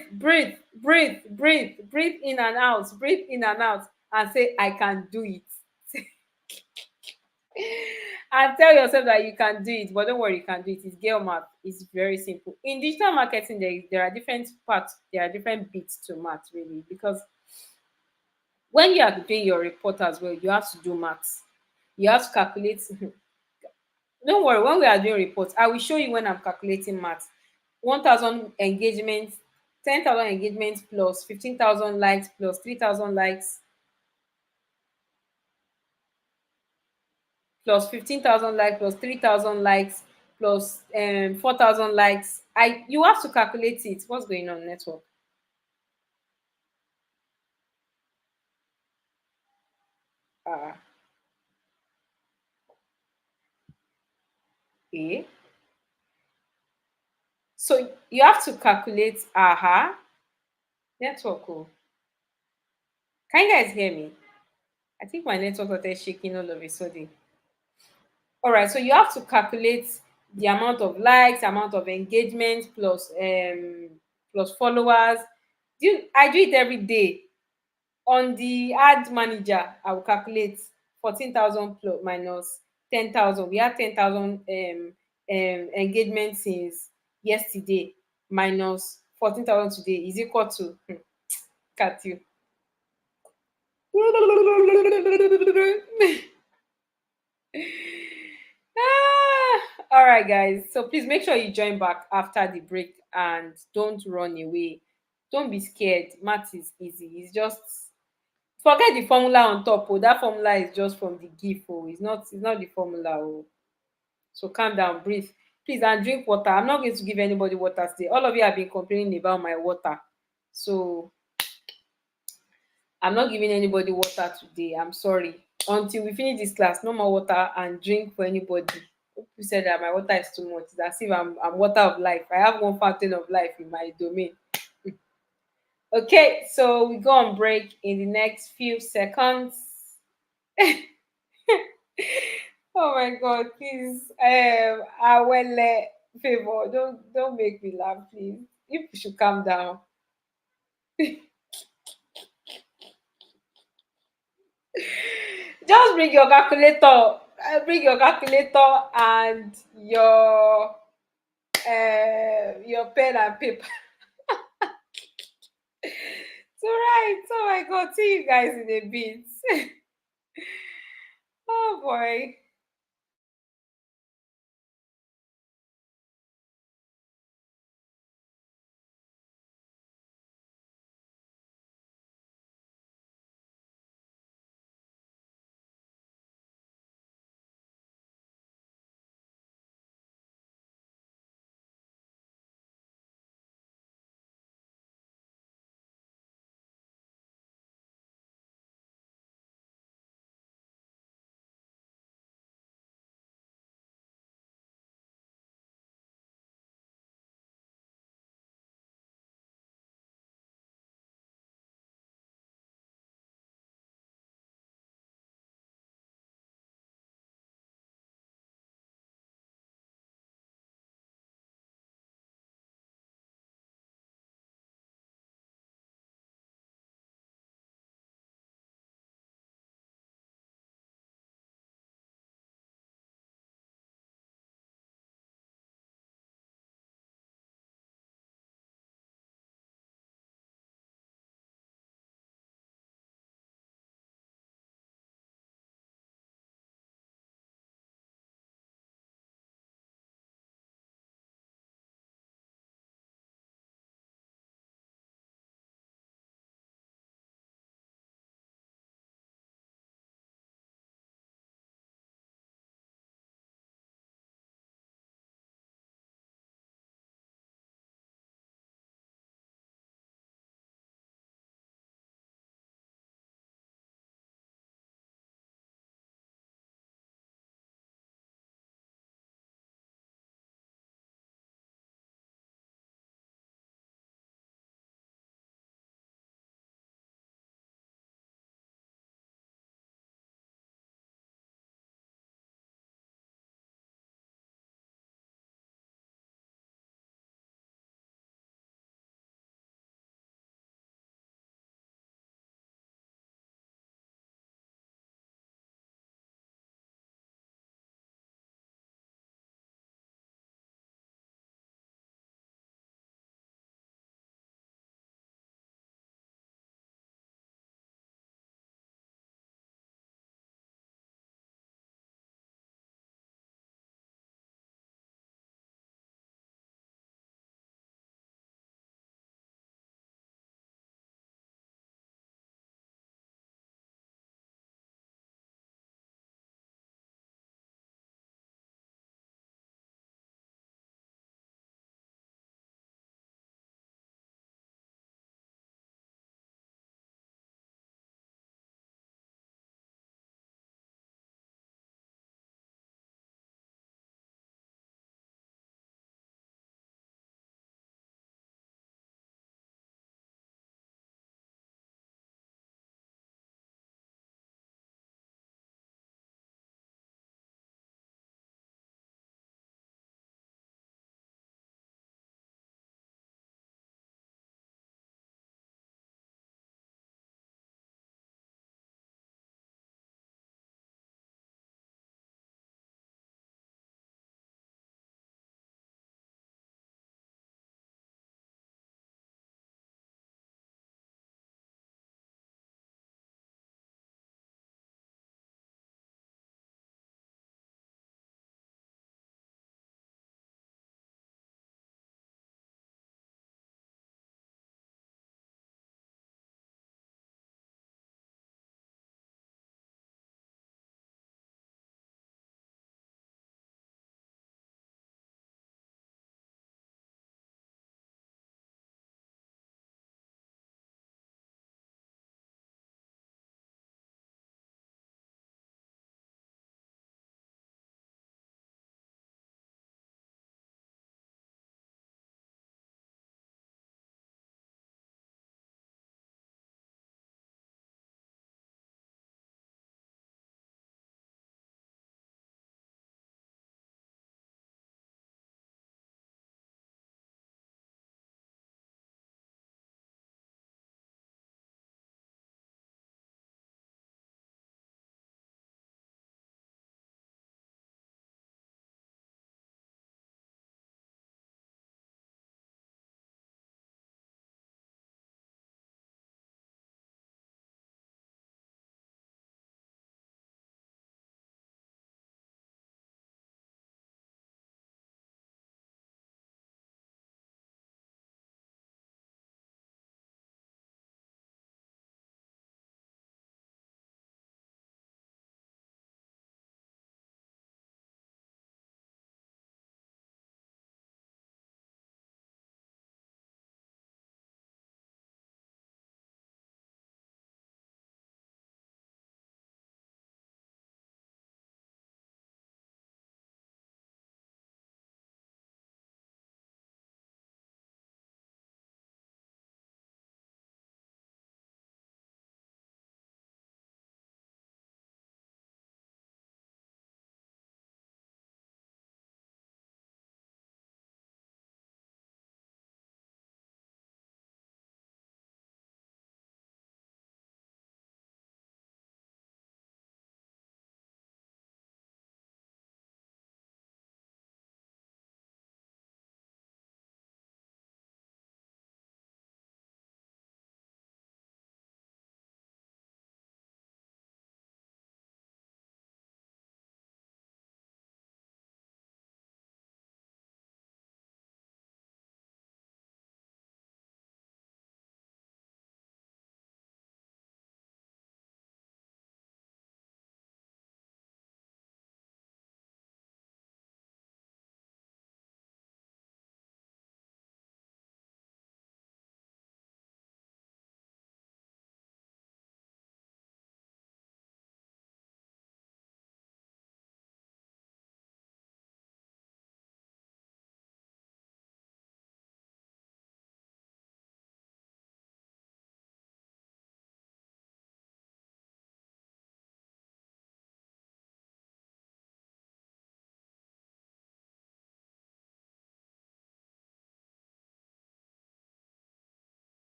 in and out, breathe in and out, and say, I can do it. And tell yourself that you can do it, but don't worry, you can do it. It's girl math. It's very simple. In digital marketing, there are different parts, there are different bits to math, really, because when you are doing your report as well, you have to do maths. You have to calculate. Don't worry, when we are doing reports, I will show you when I'm calculating maths. 1,000 engagements, 10,000 engagements plus 15,000 likes plus 3,000 likes plus 15,000 likes plus 3,000 likes plus 4,000 likes. You have to calculate it. What's going on, network? Uh, A. So you have to calculate. Network. Oh. Can you guys hear me? I think my network started shaking all of a sudden. All right, so you have to calculate the amount of likes, amount of engagement plus followers. I do it every day. On the ad manager, I will calculate 14,000 plus minus 10,000. We had 10,000 engagement since yesterday minus 14,000 today is equal to cut you. All right, guys. So please make sure you join back after the break and don't run away. Don't be scared. Math is easy. It's just forget the formula on top. Oh, that formula is just from the gift. Oh, it's not the formula. Oh. So calm down, breathe. Please, and drink water. I'm not going to give anybody water today. All of you have been complaining about my water. So I'm not giving anybody water today. I'm sorry. Until we finish this class, no more water and drink for anybody. Who said that my water is too much? It's as if I'm water of life. I have one fountain of life in my domain. Okay, so we go on break in the next few seconds. Oh my god, please. I will favor. Don't make me laugh, please. You should calm down. Just bring your calculator. Bring your calculator and your pen and paper. So right. Oh my god. See you guys in a bit. Oh boy.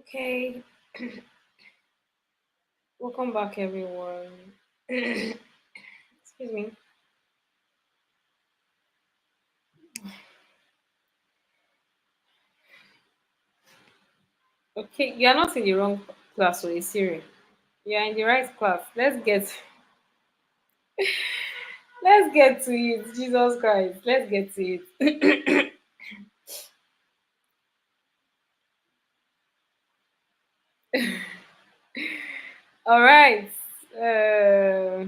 Okay, welcome back, everyone. Excuse me. Okay, you are not in the wrong class, so it's Siri. You are in the right class. Let's get to it. Jesus Christ. Let's get to it. All right. Uh,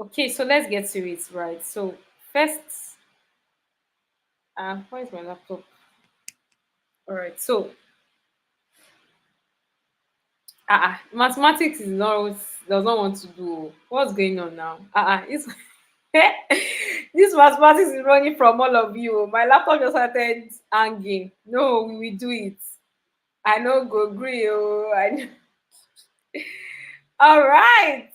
okay, so let's get to it. Right. So first, where's my laptop? All right. So, mathematics is not does not want to do. What's going on now? It's this mathematics is running from all of you. My laptop just started hanging. No, we will do it. I know go gree. Oh, all right.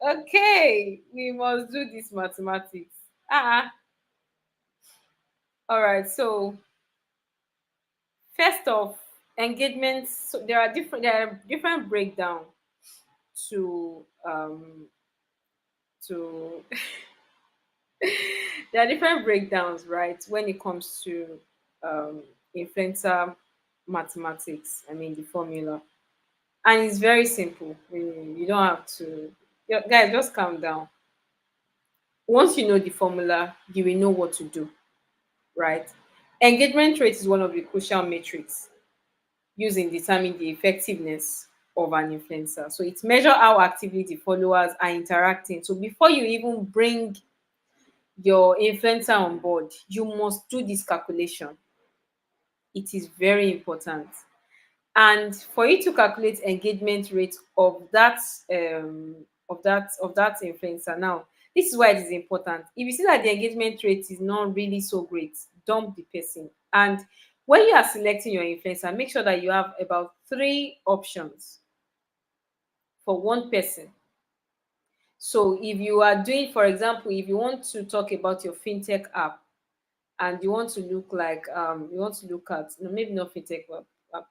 Okay, we must do this mathematics. All right. So first off, engagements. So there are different breakdown to to there are different breakdowns, right, when it comes to um, influencer mathematics. I mean, the formula, and it's very simple. You don't have to, guys. Just calm down. Once you know the formula, you will know what to do, right? Engagement rate is one of the crucial metrics used in determining the effectiveness of an influencer. So it measures how actively the followers are interacting. So before you even bring your influencer on board, you must do this calculation. It is very important. And for you to calculate engagement rate of that influencer, now this is why it is important. If you see that the engagement rate is not really so great, dump the person. And when you are selecting your influencer, make sure that you have about three options for one person. So if you are doing, for example, if you want to talk about your fintech app, and you want to look like you want to look at, no, maybe not fintech app,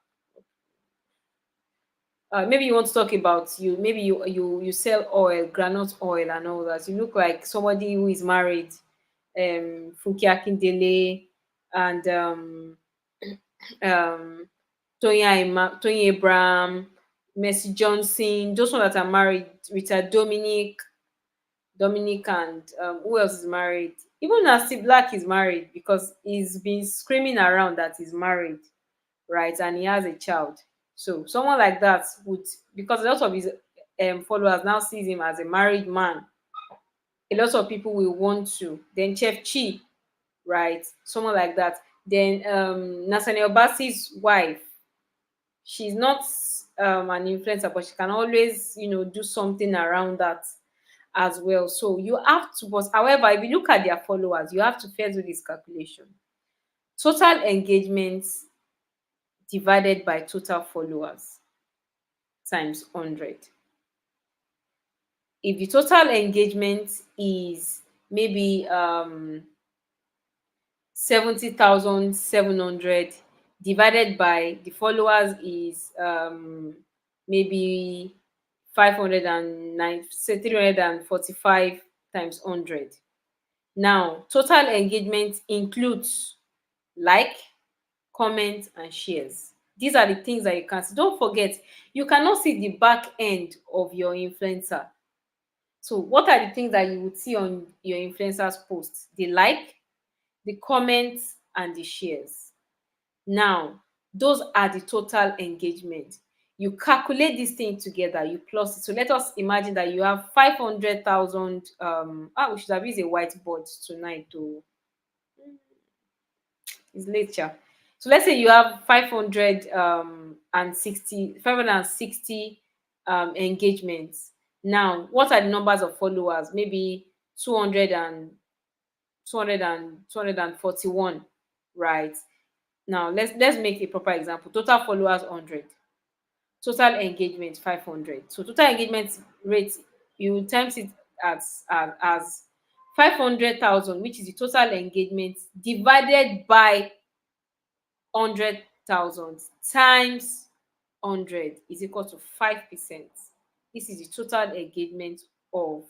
maybe you want to talk about, you sell oil, granite oil and all that. You look like somebody who is married, Funke Akindele and um Tony Abraham, Mercy Johnson, those ones that are married, Richard Dominic, and who else is married? Even Nasty Black is married because he's been screaming around that he's married, right? And he has a child. So someone like that would, because a lot of his followers now sees him as a married man. A lot of people will want to. Then Chef Chi, right? Someone like that. Then Nathaniel Bassi's wife. She's not an influencer, but she can always, do something around that as well. So you have to, but however, if you look at their followers, you have to first do this calculation. Total engagements divided by total followers times 100. If the total engagement is maybe 70,700, divided by the followers is maybe 509, say 345 times 100. Now, total engagement includes like, comment, and shares. These are the things that you can see. Don't forget, you cannot see the back end of your influencer. So, what are the things that you would see on your influencer's posts? The like, the comments, and the shares. Now, those are the total engagement. You calculate this thing together, you plus it. So let us imagine that you have 500,000. We should have used a whiteboard tonight to, it's late, yeah. So let's say you have 560 engagements. Now, what are the numbers of followers? Maybe 200 and 241, right? Now let's make a proper example. Total followers 100, total engagement 500. So total engagement rate, you times it as 500,000, which is the total engagement, divided by 100 thousand times 100 is equal to 5%. This is the total engagement of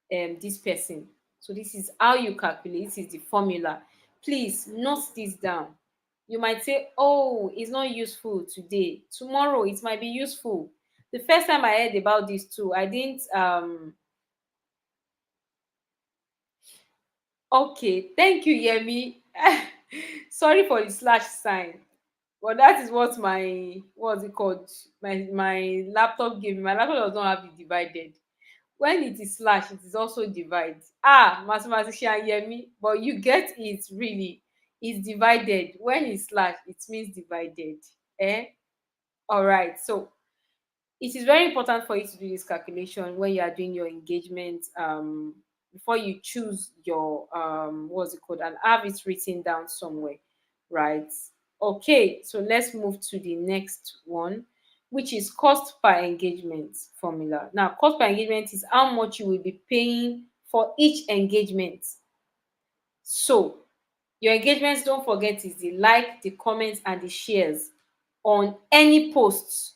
this person. So this is how you calculate. This is the formula. Please note this down. You might say, oh, it's not useful today. Tomorrow it might be useful. The first time I heard about this too, I didn't okay, thank you, Yemi. Sorry for the slash sign. But that is what my what's it called? My laptop gave me. My laptop does not have it divided. When it is slash, it is also divide. Ah, mathematician Yemi, but you get it really. It's divided. When it's slash, it means divided. Eh? All right. So it is very important for you to do this calculation when you are doing your engagement before you choose your what's it called, and have it written down somewhere, right? Okay, so let's move to the next one, which is cost per engagement formula. Now cost per engagement is how much you will be paying for each engagement. So your engagements, don't forget, is the like, the comments and the shares on any posts.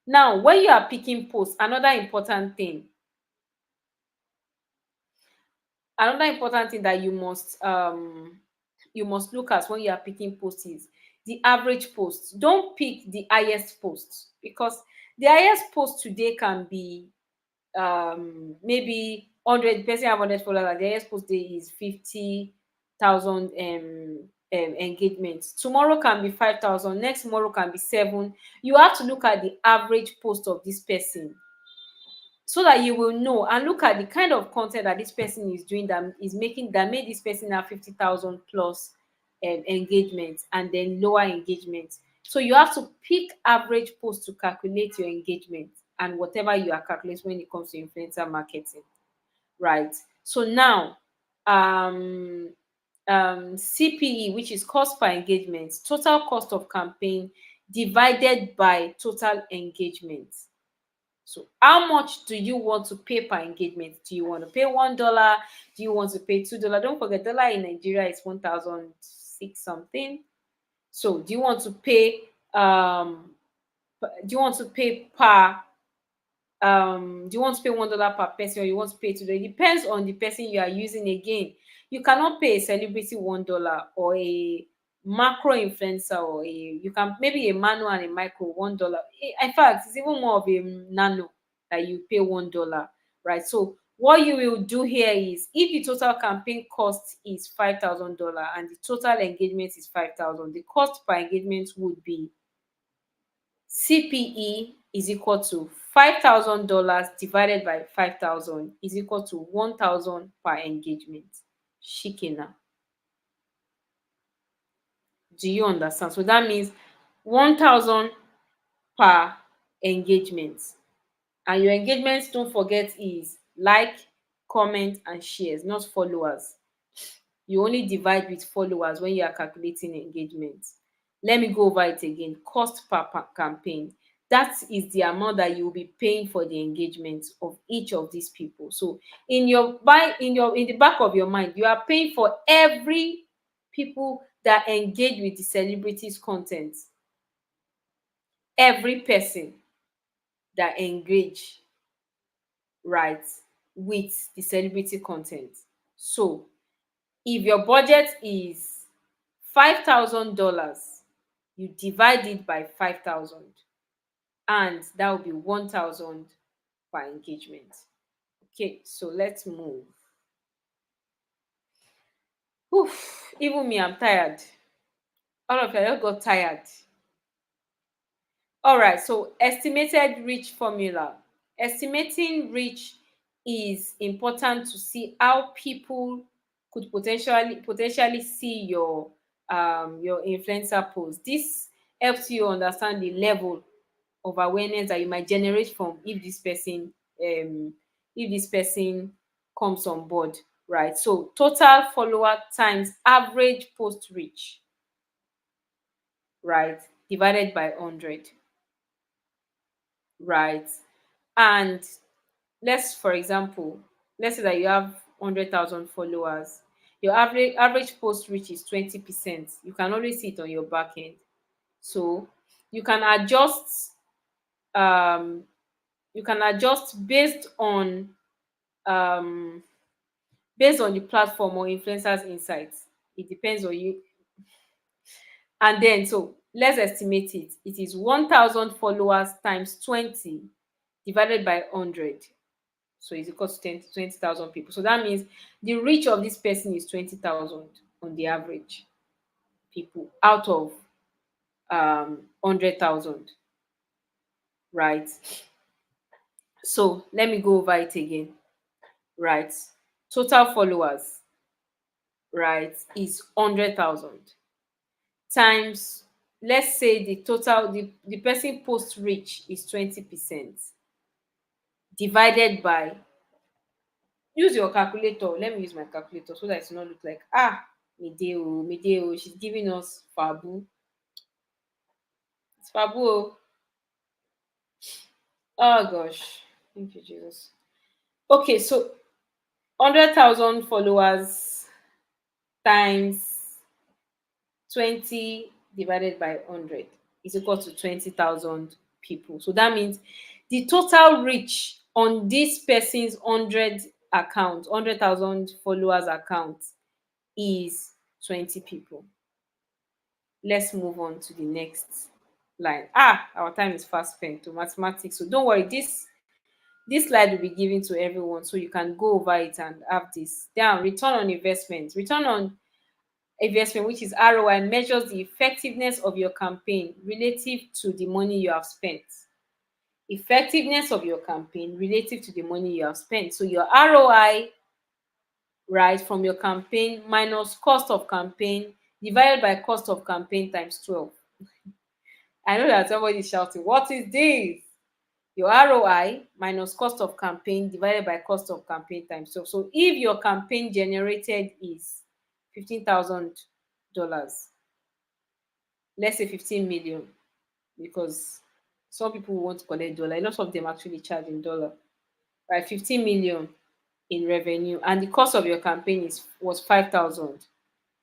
Now, when you are picking posts, another important thing that you must look at when you are picking posts is the average post. Don't pick the highest post, because the highest post today can be maybe 100. The person have 100 followers and the highest post day is 50,000 engagements. Tomorrow can be 5,000, next tomorrow can be 7. You have to look at the average post of this person, so that you will know, and look at the kind of content that this person is doing, that is making, that made this person have 50,000 plus engagement, and then lower engagement. So you have to pick average post to calculate your engagement and whatever you are calculating when it comes to influencer marketing, right? So now um CPE, which is cost per engagement, total cost of campaign divided by total engagement. So how much do you want to pay per engagement? Do you want to pay $1? Do you want to pay $2? Don't forget, dollar in Nigeria is 1,006 something. So do you want to pay per do you want to pay $1 per person, or you want to pay $2? It depends on the person you are using. Again, you cannot pay a celebrity $1, or a macro influencer, or you can maybe a nano and a micro $1. In fact, it's even more of a nano that you pay $1, right? So what you will do here is, if the total campaign cost is $5,000 and the total engagement is 5,000, the cost per engagement would be CPE is equal to $5,000 divided by 5,000 is equal to 1,000 per engagement. Shikena. Do you understand? So that means 1,000 per engagement. And your engagements, don't forget, is like, comment and shares, not followers. You only divide with followers when you are calculating engagement. Let me go over it again. Cost per campaign, that is the amount that you will be paying for the engagement of each of these people. So in the back of your mind, you are paying for every people that engage with the celebrities content, every person that engage, right, with the celebrity content. So if your budget is $5,000, you divide it by 5,000, and that will be 1,000 per engagement. Okay, so let's move. Oof, even me, I'm tired. All of you, I just got tired. All right, so estimated reach formula. Estimating reach is important to see how people could potentially see your influencer post. This helps you understand the level of awareness that you might generate from um if this person comes on board, right? So total follower times average post reach, right, divided by 100, right? And for example, let's say that you have 100,000 followers. Your average post reach is 20%. You can always see it on your back end. So you can adjust, um based on, um the platform or influencers insights. It depends on you. And then, so let's estimate it. It is 1,000 followers times 20 divided by 100. So it's equal to 20,000 people. So that means the reach of this person is 20,000 on the average people out of 100,000, right? So let me go over it again, right? Total followers, right, is 100,000 times, let's say the person post reach is 20%, divided by, use your calculator. Let me use my calculator so that it's not look like, Medeo, she's giving us fabu. It's fabu. Oh gosh, thank you, Jesus. Okay, so 100,000 followers times 20 divided by 100 is equal to 20,000 people. So that means the total reach on this person's 100,000 followers account is 20 people. Let's move on to the next line. Our time is fast spent to mathematics. So don't worry, this slide will be given to everyone, so you can go over it and have this down. Return on investment. Return on investment, which is ROI, measures the effectiveness of your campaign relative to the money you have spent. Effectiveness of your campaign relative to the money you have spent. So your ROI, right, from your campaign minus cost of campaign divided by cost of campaign times 12. I know that somebody is shouting, what is this? Your ROI minus cost of campaign divided by cost of campaign times 12. So if your campaign generated is $15,000, let's say 15 million, because some people want to collect dollar. A lot of them actually charge in dollar, right? 15 million in revenue, and the cost of your campaign was 5,000.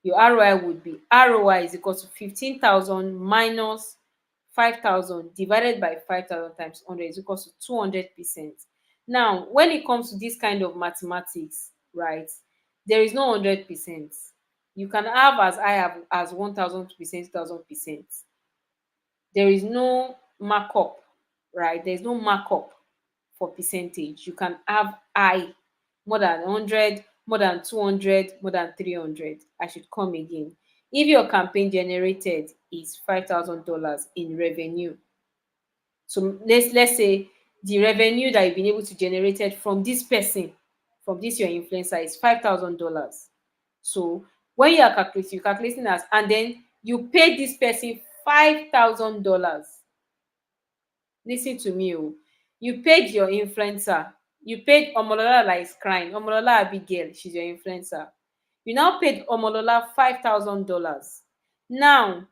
Your ROI would be, ROI is equal to 15,000 minus 5,000 divided by 5,000 times 100 is equal to 200%. Now, when it comes to this kind of mathematics, right, there is no 100%. You can have as high as 1,000%, 2,000%. There is no markup, right? There's no markup for percentage. You can have high, more than 100, more than 200, more than 300. I should come again. If your campaign generated is $5,000 in revenue, so let's say the revenue that you've been able to generate from this person, from this your influencer, is $5,000. So when you are calculating, you're calculating as, and then you pay this person $5,000. Listen to me, oh. You paid your influencer. You paid Omolola that is crying. Omolola Abigail, she's your influencer. You now paid Omolola $5,000. Now,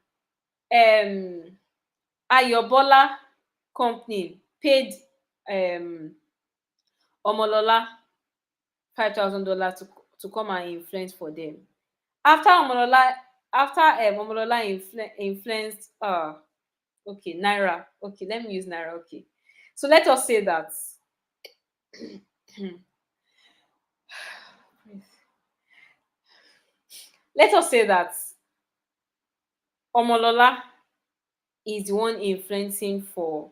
Ayobola company paid Omolola $5,000 to come and influence for them. After Omolola influenced, okay, Naira. Okay, let me use Naira. Okay, so let us say that let us say that Omolola is the one influencing for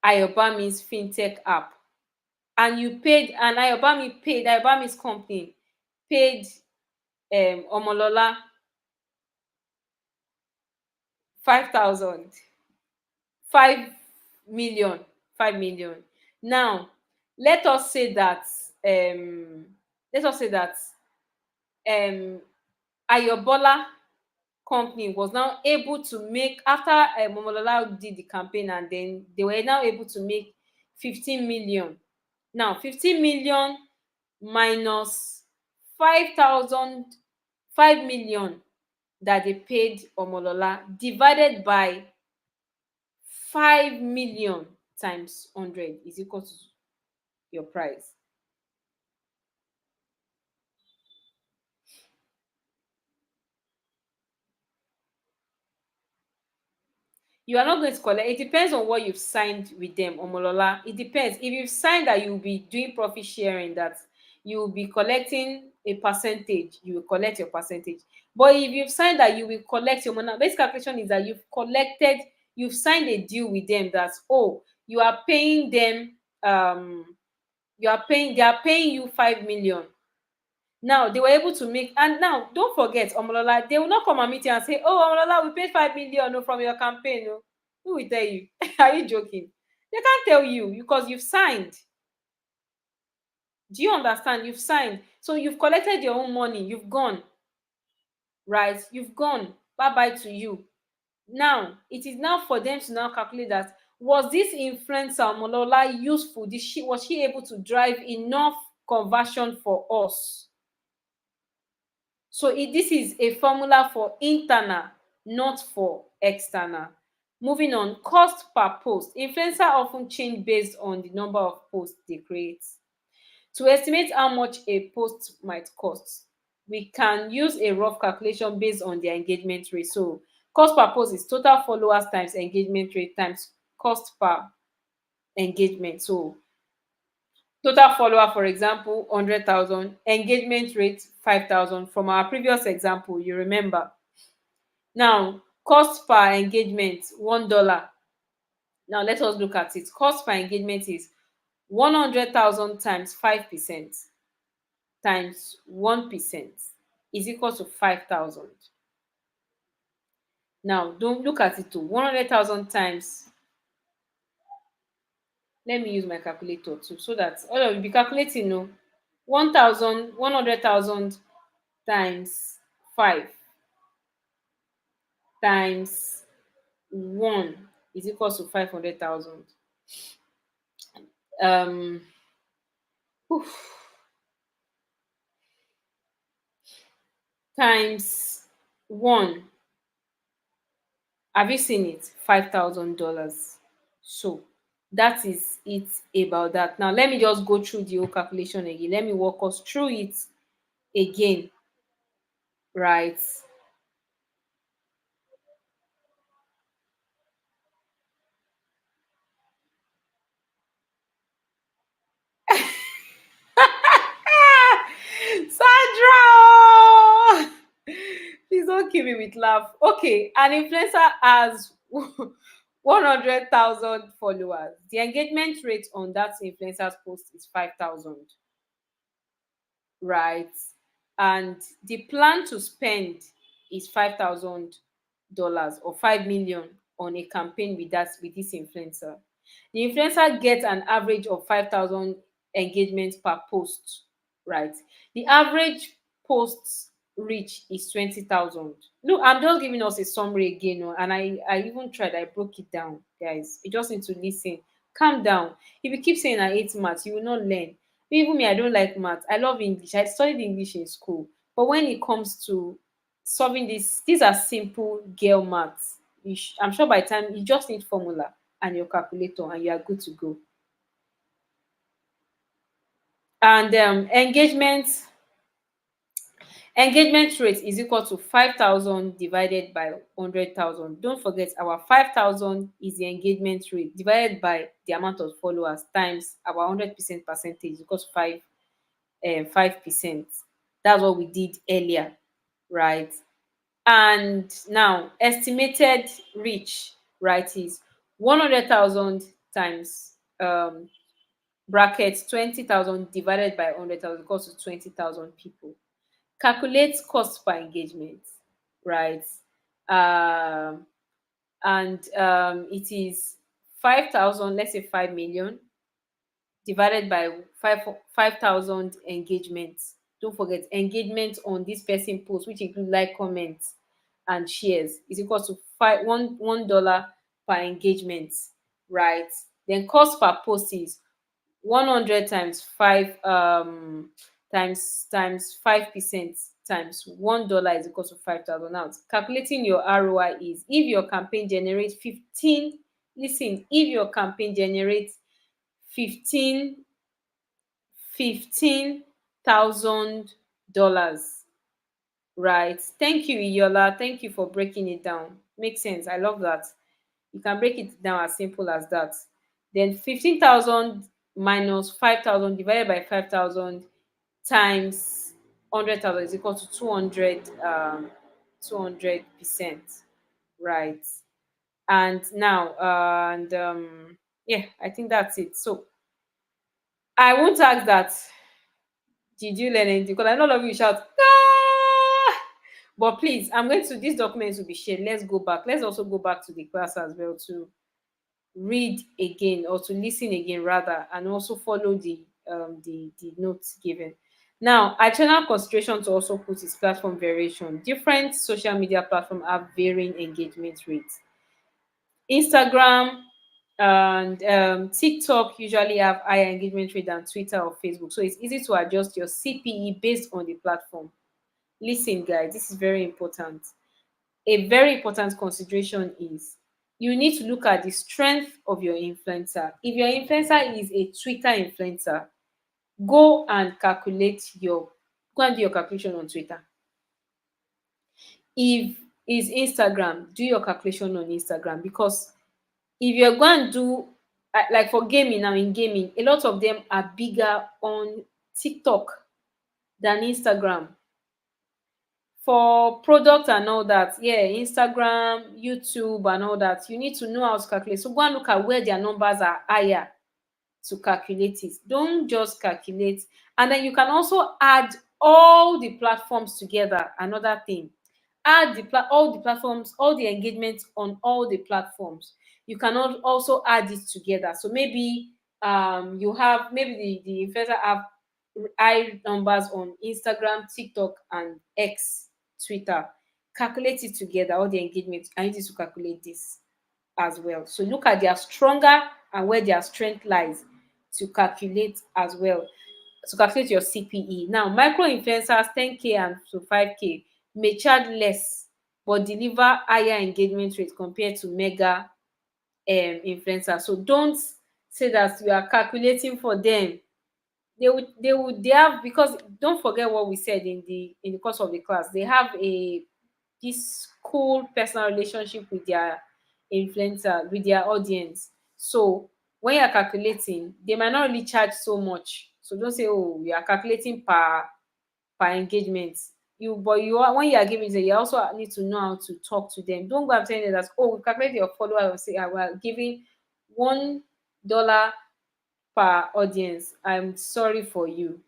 Ayobami's fintech app, and Ayobami's company paid Omolola 5,000, 5 million, 5 million. Now, let us say that let us say that Ayobola company was now able to make, after Momolola did the campaign, and then they were now able to make 15 million. Now 15 million minus 5,000, 5 million that they paid Omolola divided by 5 million times 100 is equal to your price. You are not going to collect. It depends on what you've signed with them, Omolola. It depends. If you've signed that you'll be doing profit sharing, that you will be collecting a percentage, you will collect your percentage. But if you've signed that you will collect your money, basic calculation is that you've signed a deal with them that, oh, you are paying them, they are paying you 5 million. Now they were able to make, and now don't forget, Omolola, they will not come and meet you and say, oh, Omolola, we paid 5 million, no, from your campaign, no. Who will tell you? Are you joking? They can't tell you because you've signed. Do you understand? You've signed. So you've collected your own money, you've gone, right? You've gone. Bye bye to you. Now it is now for them to now calculate that, was this influencer Omolola useful? Was she able to drive enough conversion for us? So this is a formula for internal, not for external. Moving on, cost per post. Influencer often change based on the number of posts they create. To estimate how much a post might cost, we can use a rough calculation based on their engagement rate. So cost per post is total followers times engagement rate times cost per engagement. So total follower, for example, 100,000, engagement rate 5,000 from our previous example, you remember. Now, cost per engagement, $1. Now, let us look at it. Cost per engagement is 100,000 times 5% times 1% is equal to 5,000. Now, don't look at it too. 100,000 times, let me use my calculator too, so that all of you be calculating, no. 100,000 times 5 times 1 is equal to 500,000. Um, times 1. Have you seen it? $5,000. So that is it about that. Now let me just go through the whole calculation again. Let me walk us through it again, right? Sandra! Please don't kill me with laugh. Okay, an influencer has 100,000 followers. The engagement rate on that influencer's post is 5,000, right? And the plan to spend is $5,000 or 5 million on a campaign with this influencer. The influencer gets an average of 5,000 engagements per post, right? The average posts reach is 20,000. Look, I'm just giving us a summary again, oh, and I even tried, I broke it down, guys. You just need to listen. Calm down. If you keep saying I hate math, you will not learn. Even me, I don't like math. I love English. I studied English in school. But when it comes to solving these are simple girl maths. I'm sure by the time you just need formula and your calculator and you are good to go. And engagement rate is equal to 5,000 divided by 100,000. Don't forget, our 5,000 is the engagement rate divided by the amount of followers times our 100% percentage equals 5%. That's what we did earlier, right? And now estimated reach, right, is 100,000 times bracket 20,000 divided by 100,000 equals to 20,000 people. Calculate cost per engagement, right? Um, and it is 5,000, let's say 5 million divided by 5,000 engagements. Don't forget, engagement on this person post, which include like, comments, and shares, is equal to $1 per engagement, right? Then cost per post is 100 times 5 times 5% times $1 is equal to 5,000. Now calculating your ROI is, if your campaign generates 15, listen, if your campaign generates 15 $15,000, right? Thank you, Iyola. Thank you for breaking it down. Makes sense. I love that. You can break it down as simple as that. Then 15,000 minus 5,000 divided by 5,000 times 100,000 is equal to 200, 200%. Right. And now, yeah, I think that's it. So I won't ask that, did you learn anything? Because I know all of you shout, ah! But please, I'm going to, these documents will be shared. Let's go back. Let's also go back to the class as well to read again, or to listen again rather, and also follow the notes given. Now, additional consideration to also put is platform variation. Different social media platforms have varying engagement rates. Instagram and TikTok usually have higher engagement rate than Twitter or Facebook. So it's easy to adjust your CPE based on the platform. Listen, guys, this is very important. A very important consideration is you need to look at the strength of your influencer. If your influencer is a Twitter influencer, go and go and do your calculation on Twitter. If it's Instagram, do your calculation on Instagram, because if you're going to do like for gaming now, in gaming, a lot of them are bigger on TikTok than Instagram. For product and all that, yeah, Instagram, YouTube and all that, you need to know how to calculate. So go and look at where their numbers are higher to calculate it. Don't just calculate. And then you can also add all the platforms together. Another thing, add all the platforms, all the engagements on all the platforms. You can also add it together. So maybe you have, maybe the influencer have high numbers on Instagram, TikTok, and X, Twitter. Calculate it together, all the engagement. I need you to calculate this as well. So look at their stronger and where their strength lies to calculate as well. To calculate your CPE. Now, micro influencers 10K and to 5K may charge less but deliver higher engagement rate compared to mega influencers. So don't say that you are calculating for them. They have, because don't forget what we said in the course of the class. They have a this cool personal relationship with their influencer, with their audience. So when you're calculating, they might not really charge so much. So don't say, oh, you are calculating per engagement. But you are, when you are giving them, you also need to know how to talk to them. Don't go and tell them that, oh, we calculate your followers and say, we are giving $1 per audience. I'm sorry for you.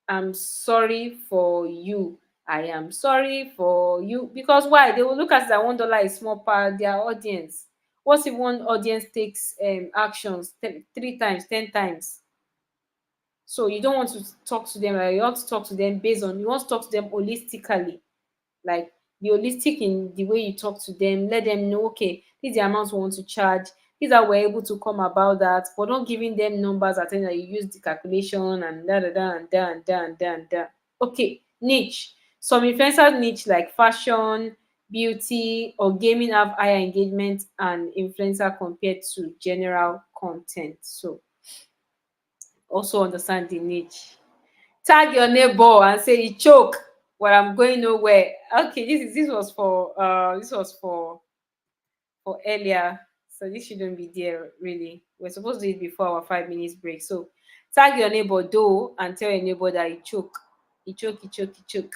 I'm sorry for you. I am sorry for you. Because why? They will look at that $1 is small per their audience. What if one audience takes actions 3 times, 10 times? So you don't want to talk to them, like, you want to talk to them based on, you want to talk to them holistically. Like, be holistic in the way you talk to them. Let them know, okay, this is the amount we want to charge. These are we're able to come about that, but not giving them numbers at the end that you use the calculation and da da da and da and da and da and da. Okay, niche. Some influencers niche like fashion, beauty, or gaming have higher engagement and influencer compared to general content. So also understand the niche. Tag your neighbor and say e choke, but I'm going nowhere. Okay, this was for earlier, so this shouldn't be there really. We're supposed to do it before our 5 minutes break. So tag your neighbor though and tell your neighbor that e choke, e choke, e choke, e choke.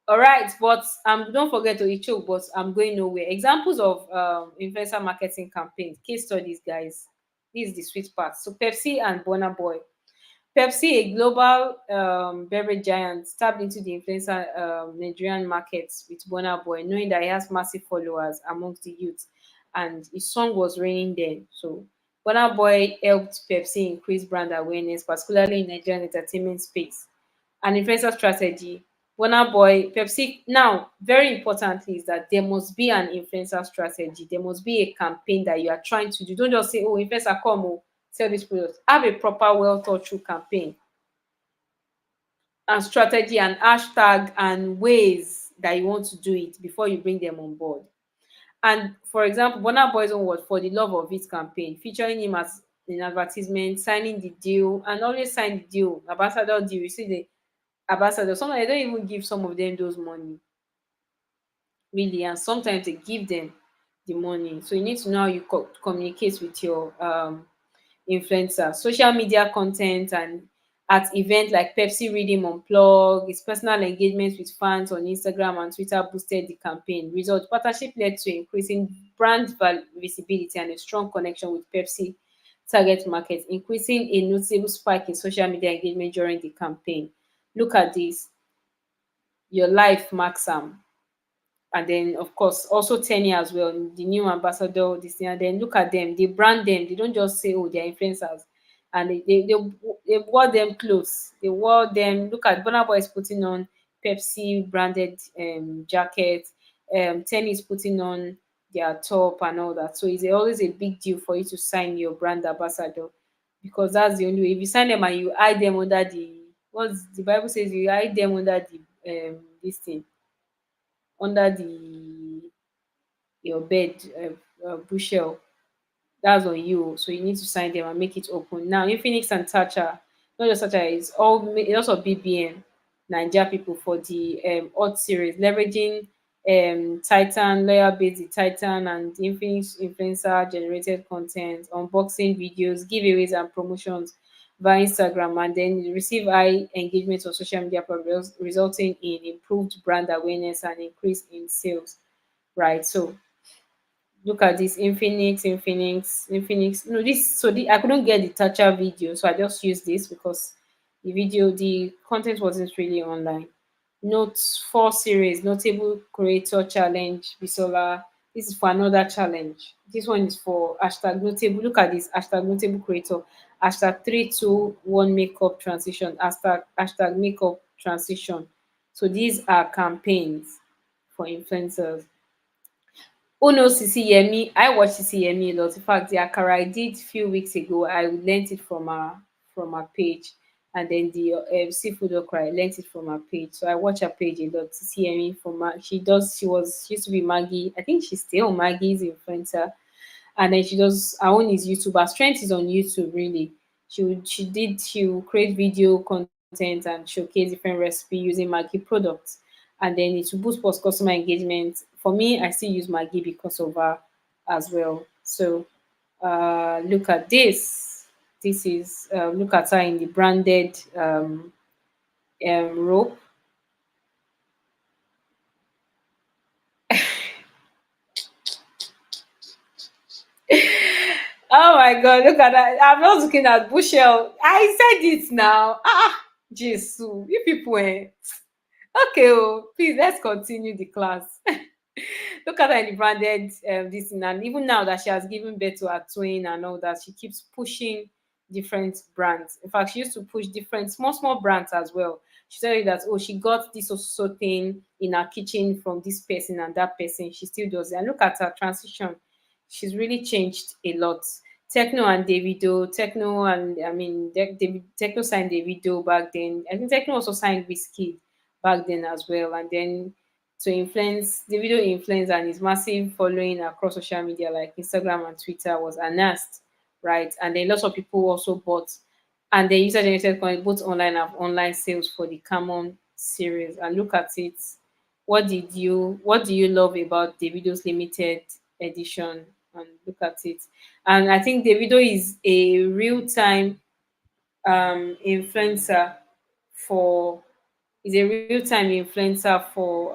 All right, but don't forget to e choke, but I'm going nowhere. Examples of influencer marketing campaigns, case studies, guys. This is the sweet part. So Pepsi and Burna Boy. Pepsi, a global beverage giant, tapped into the influencer Nigerian markets with Burna Boy, knowing that he has massive followers amongst the youth, and his song was raining then. So Burna Boy helped Pepsi increase brand awareness, particularly in Nigerian entertainment space. An influencer strategy. Burna Boy, Pepsi. Now, very importantly, is that there must be an influencer strategy. There must be a campaign that you are trying to do. Don't just say, "Oh, influencer, come, oh, sell this product." Have a proper, well thought through campaign and strategy and hashtag and ways that you want to do it before you bring them on board. And for example, Burna Boy's own was For the Love of It campaign, featuring him as in advertisement, signing the deal, and always sign the deal, ambassador deal. You see the ambassador. Sometimes they don't even give some of them those money, really, and sometimes they give them. the money. So you need to know how you communicate with your influencer. Social media content and at event like Pepsi Reading Unplug, its personal engagement with fans on Instagram and Twitter boosted the campaign. Result: partnership led to increasing brand visibility and a strong connection with Pepsi target market, increasing a noticeable spike in social media engagement during the campaign. Look at this, your life marks am. And then of course also tenure as well, the new ambassador, this thing. And then look at them, they brand them, they don't just say, oh, they're influencers. And they wore them clothes, they wore them. Look at Burna Boy is putting on Pepsi branded jacket, Ten is putting on their top and all that. So it's always a big deal for you to sign your brand ambassador, because that's the only way. If you sign them and you hide them under the, what's the Bible says, you hide them under the this thing, under the your bed, bushel, that's on you. So you need to sign them and make it open. Now, Infinix and Tacha, not just Tacha, it's all lots of BBN Nigeria people for the Odd series, leveraging Titan, layer based the Titan and Infinix influencer generated content, unboxing videos, giveaways, and promotions via Instagram, and then you receive high engagement on social media programs, resulting in improved brand awareness and increase in sales. Right. So look at this, Infinix. No, this, so I couldn't get the Thatcher video, so I just used this because the content wasn't really online. Note 4 series, notable creator challenge, Bisola. This is for another challenge. This one is for hashtag notable. Look at this, hashtag notable creator, hashtag 3 2 1 makeup transition, hashtag makeup transition. So these are campaigns for influencers. Oh no, Sisi Yemi. I watched Sisi Yemi a lot. In fact, the Akara I did few weeks ago, I learnt it from her page, and then the seafood okra I learnt it from her page. So I watch her page a lot. Sisi Yemi from she used to be Maggie. I think she's still Maggie's influencer, and then she does her own is YouTube. Her strength is on YouTube really. She will create video content and showcase different recipe using Maggie products, and then it will boost post customer engagement. For me, I still use Maggie because of her as well. So look at this. This is look at her in the branded rope. Oh my god, look at that. I'm not looking at bushel. I said it now. Jesus, you people okay, oh, please let's continue the class. Look at her in the branded this thing, and even now that she has given birth to her twin and all that, she keeps pushing different brands. In fact, she used to push different small brands as well. She tell you that, oh, she got this also thing in her kitchen from this person and that person. She still does it. And look at her transition. She's really changed a lot. Techno and Davido, Techno and I mean Techno signed Davido back then. I think Techno also signed Whiskey back then as well. And then to influence the video influence and his massive following across social media like Instagram and Twitter was announced, right? And then lots of people also bought, and the user generated content both online and online sales for the Common series. And look at it. What do you love about the video's limited edition? And look at it. And I think the video is a real time influencer for is a real time influencer for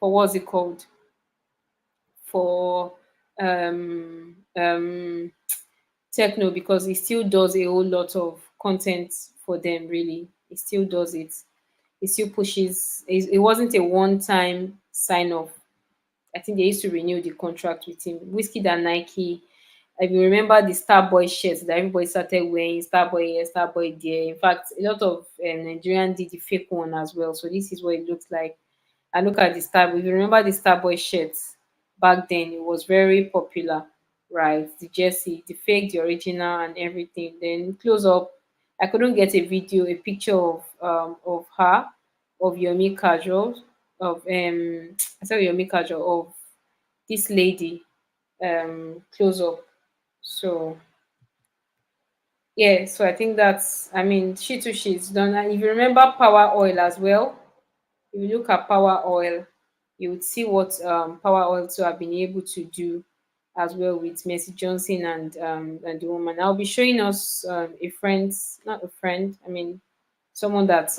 what's it called, for techno, because he still does a whole lot of content for them really. He still does it. He still pushes. It wasn't a one time sign off. I think they used to renew the contract with him. Whiskey and Nike. If you remember the Starboy shirts that everybody started wearing, Starboy here, Starboy there. In fact, a lot of Nigerian did the fake one as well. So this is what it looks like. And look at the Star. If you remember the Starboy shirts back then, it was very popular, right? The jersey, the fake, the original, and everything. Then close up. I couldn't get a video, a picture of her, of Yomi Casual, of I said Yomi Casual, of this lady close up. So yeah, so I think that's, I mean, she too, she's done. And if you remember Power Oil as well, if you look at Power Oil, You would see what Power also have been able to do as well with Mercy Johnson and the woman. I'll be showing us a friend, not a friend. I mean, someone that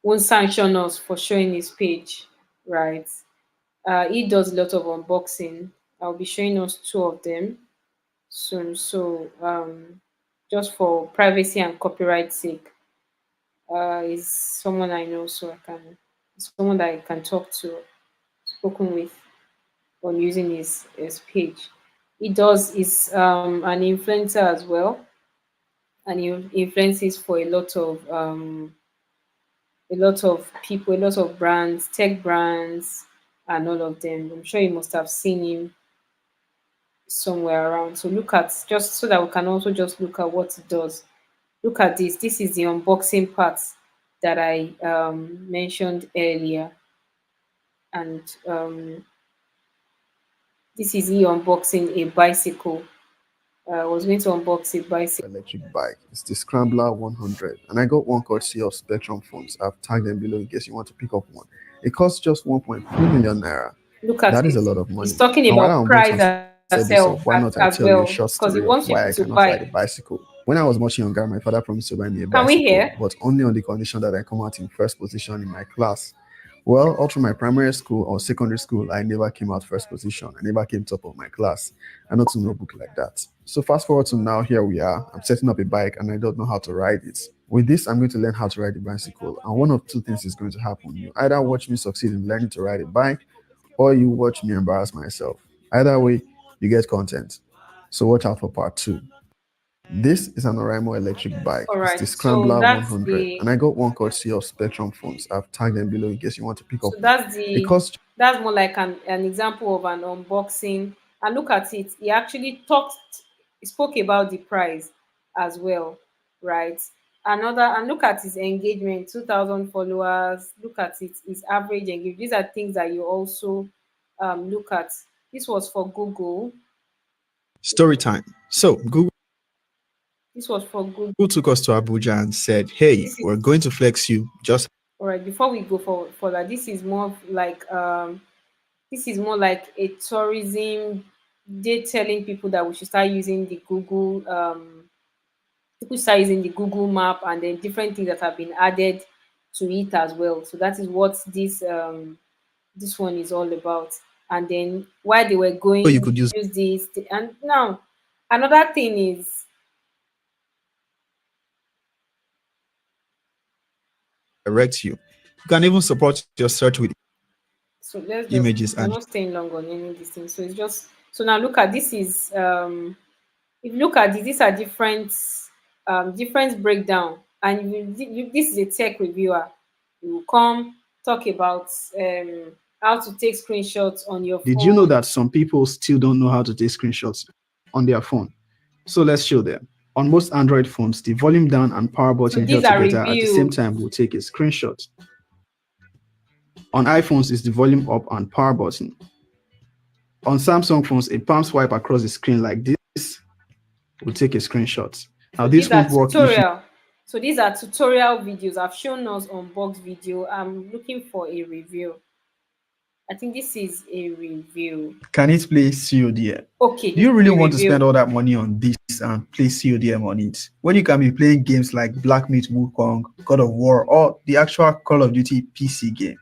won't sanction us for showing his page, right? He does a lot of unboxing. I'll be showing us two of them soon. So just for privacy and copyright sake, is someone I know, so I can someone that I can talk to, spoken with on using his page. He does is an influencer as well, and he influences for a lot of people, a lot of brands, tech brands, and all of them. I'm sure you must have seen him somewhere around. So look at just so that we can also just look at what it does. Look at this. This is the unboxing part that I mentioned earlier, and this is he unboxing a bicycle. I was going to unbox a bicycle. electric bike. It's the Scrambler 100, and I got one courtesy of Spectrum Phones. I've tagged them below in case you want to pick up one. It costs just 1.3 million naira. Look at That is it. a lot of He's money. talking And while about I'm about price to set this up, why not I as tell you a well short because he story of wants why people I to cannot ride a buy. bicycle? When I was much younger, my father promised to buy me a Can we bicycle, hear? but only on the condition that I come out in first position in my class. Well, all through my primary school or secondary school, I never came out first position. I never came top of my class. I not to no book like that. So fast forward to now, here we are. I'm setting up a bike and I don't know how to ride it. With this, I'm going to learn how to ride a bicycle. And one of two things is going to happen. You either watch me succeed in learning to ride a bike, or you watch me embarrass myself. Either way, you get content. So watch out for part two. This is an Oraimo electric bike. All It's right. the So Scrambler that's 100, the and I got one courtesy of Spectrum Phones. I've tagged them below in case you want to pick up so one. that's It the costs that's more like an example of an unboxing. And look at it. He actually talked spoke about the price as well, right? Another and look at his engagement, 2,000 followers. Look at it, his average engagement. These are things that you also look at. This was for Google. story time. So Google This was for Google. took us to Abuja and said, "Hey, This we're is going to flex you. Just all right. Before we go for that, this is more of like this is more like a tourism. They telling people that we should start using the Google. People start using the Google Map and then different things that have been added to it as well. So that is what this one is all about. And then while they were so you going, could use use this. And now another thing is direct you. You can even support your search with so let's just images we're and not staying long on any of these things. So it's just so now look at this is if you look at this, these are different breakdown, and this is a tech reviewer. You will come talk about how to take screenshots on your Did you know phone. that some people still don't know how to take screenshots on their phone? So let's show them. On most Android phones, the volume down and power So button these held are together at the same review. time will take a screenshot. On iPhones, it's the volume up and power button. On Samsung phones, a palm swipe across the screen like this will take a screenshot. Now, So this these are won't work if you tutorial. So these are tutorial videos. I've shown us unbox video. I'm looking for a review. I think this is a review. can it play CODM. Okay, Do this you is really a want to spend review. all that money on this and play CODM on it when you can be playing games like Black Myth Wukong, God of War, or the actual Call of Duty PC game?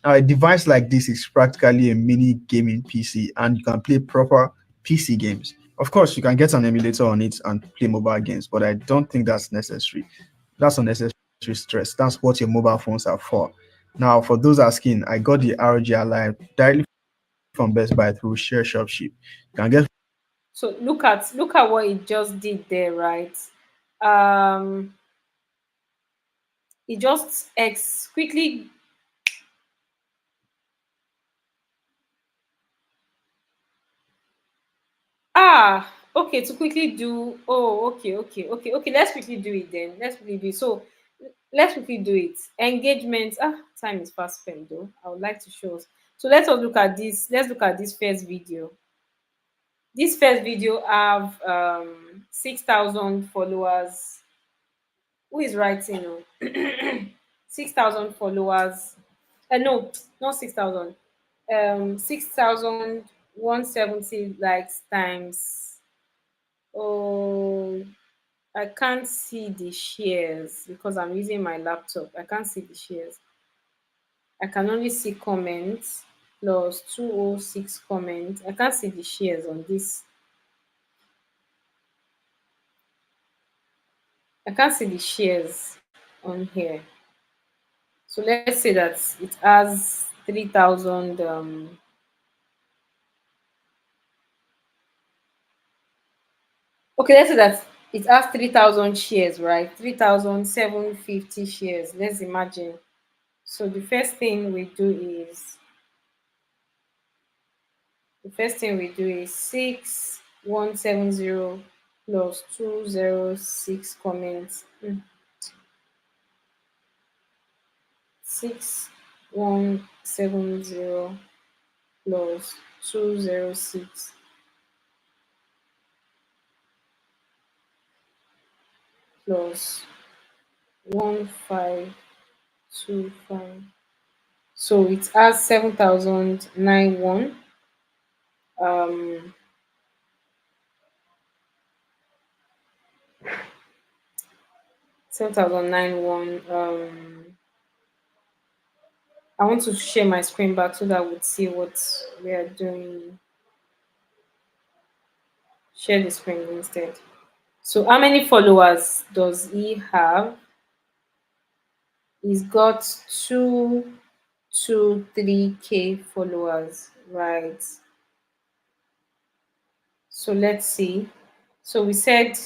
Now, a device like this is practically a mini gaming PC, and you can play proper PC games. Of course, you can get an emulator on it and play mobile games, but I don't think that's necessary. That's unnecessary stress. That's what your mobile phones are for. Now, for those asking, I got the ROG Ally directly from Best Buy through Share Shopship. You can get So look at what it just did there, right? Um, it just ex quickly. Okay, to quickly do. Oh, okay. Let's quickly do it then. Let's quickly do it. So let's quickly do it. Engagement. Time is fast spent though. I would like to show us. So let us look at this. Let's look at this first video. This first video have 6,000 followers. Who is writing? Oh? 6,000 followers. No, not 6,000. 6,170 likes times. Oh, I can't see the shares because I'm using my laptop. I can't see the shares. I can only see comments plus 206 comments. I can't see the shares on this. I can't see the shares on here. So let's say that it has 3,000. Okay, let's say that it has 3,000 shares, right? 3,750 shares. Let's imagine. So the first thing we do is 6,170 plus 206 comments. 6,170 plus 206 plus 1525. So it has 7,091. Um 7,091. I want to share my screen back so that we'd see what we are doing. Share the screen instead. So how many followers does he have? He's got 223K followers, right? So let's see. So we said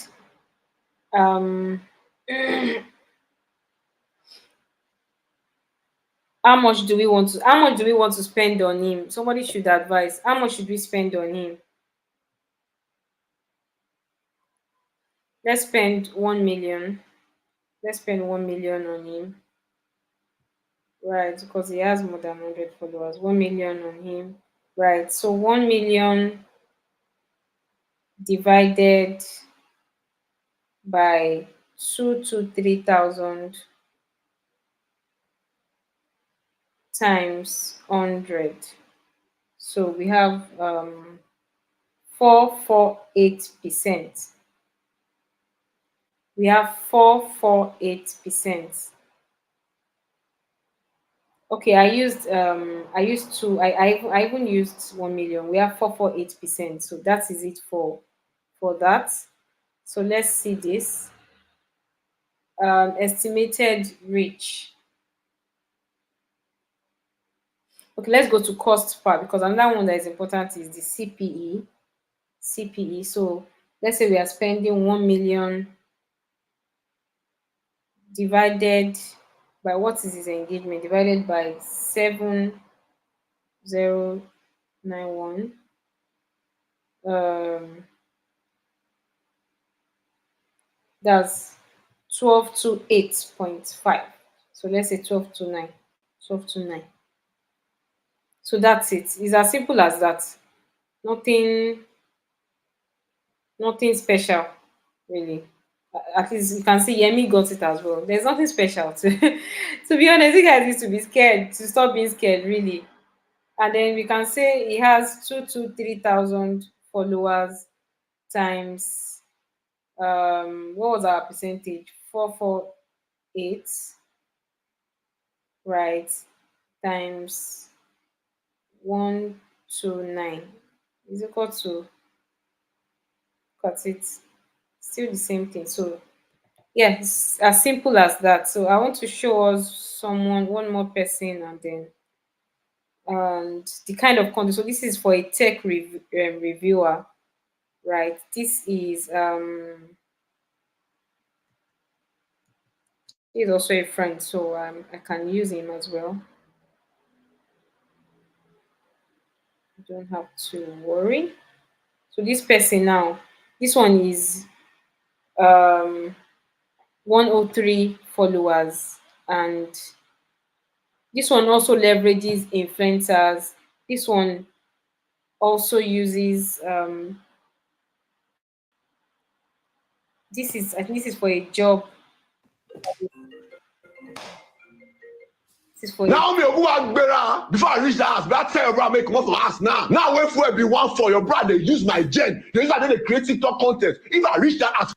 um how much do we want to spend on him? Somebody should advise. How much should we spend on him? Let's spend 1 million. Let's spend 1 million on him. Right, because he has more than 100 followers. 1 million on him. Right. So 1 million divided by 2 to 3,000 times 100. So we have 448%. We have 448%. Okay, I used two. I even used 1 million. We have 448%. So that is it for that. So let's see this. Estimated reach. Okay, let's go to cost part because another one that is important is the CPE. CPE. So let's say we are spending 1 million divided by what is his engagement divided by 7,091. Um, that's 12 to 8.5. So let's say 12 to 9. 12 to 9. So that's it. It's as simple as that. Nothing, nothing special, really. At least you can see Yemi got it as well. There's nothing special to to be honest. You guys need to be scared to stop being scared, really. And then we can say he has 2 to 3,000 followers times what was our percentage? 448, right? Times 129 is equal to, cut it, still the same thing. So yeah, it's as simple as that. So I want to show us one more person, and the kind of content. So this is for a tech reviewer, right? This is he's also a friend, so I can use him as well. You don't have to worry. So this person now, this one is um 103 followers, and this one also leverages influencers. This one also uses this is, I think this is for a job. This is for you. Now me who agbera before I reach the house, but I tell your brother make come for house now. Now when for be one for your brother, they use my gen. They use that they create TikTok content. If I reach that house,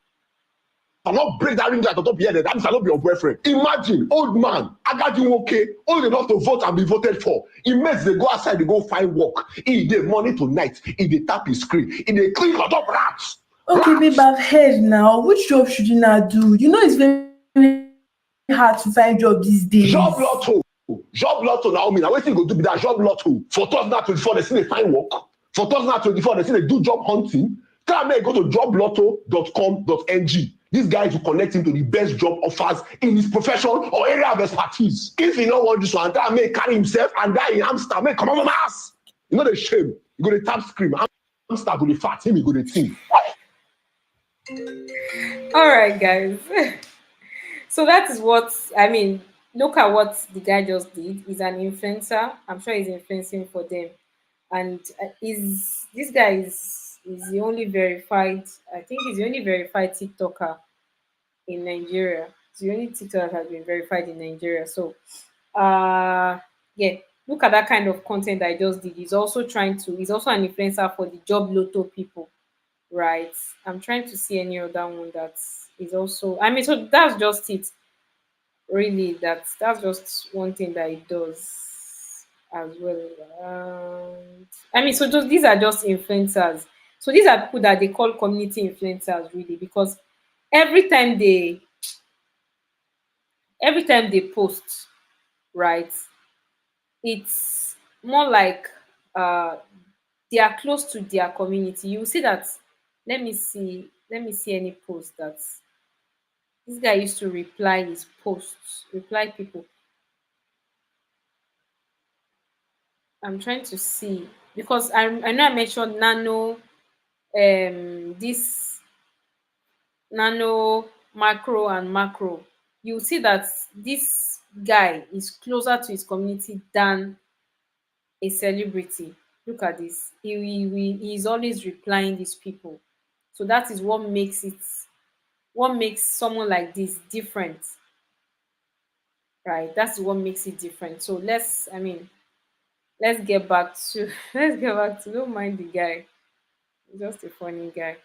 I not break that ring light on top here, that means I not be your boyfriend. Imagine, old man, I got you okay, old enough to vote and be voted for. He makes they go outside, they go find work. He dey money tonight, he dey tap his screen, he dey click on top rats. Okay, babe, I've heard now. Which job should you not do? You know it's very hard to find job these days. Job lotto. Job lotto now mean. Now wetin you go do be that job lotto. For 2024, they still dey find work. For 2024, they still dey do job hunting. Tell me go to joblotto.com.ng. These guys will connect him to the best job offers in his profession or area of expertise. If he no want this one, tell me carry himself and die in hamster. Make come on my ass. You know the shame. You go to tap scream. Hamster go to fat him. He go to think. All right, guys. So that is what I mean. Look at what the guy just did. He's an influencer. I'm sure he's influencing for them, and is this guy is the only verified. I think he's the only verified TikToker in Nigeria. It's the only TikTok that has been verified in Nigeria. So, yeah, look at that kind of content that I just did. He's also trying to. He's also an influencer for the job lotto people, right? I'm trying to see any other one that is also. I mean, so that's just it. Really, that's just one thing that it does as well. I mean, so just these are just influencers. So these are people that they call community influencers, really, because every time they every time they post, right, it's more like uh they are close to their community. You see that. Let me see any post that this guy used to reply his posts, reply people. I'm trying to see because I know I mentioned this nano, macro, and macro. You see that this guy is closer to his community than a celebrity. Look at this. He's always replying these people. So that is what makes someone like this different, right? That's what makes it different. So let's get back to don't mind the guy. He's just a funny guy.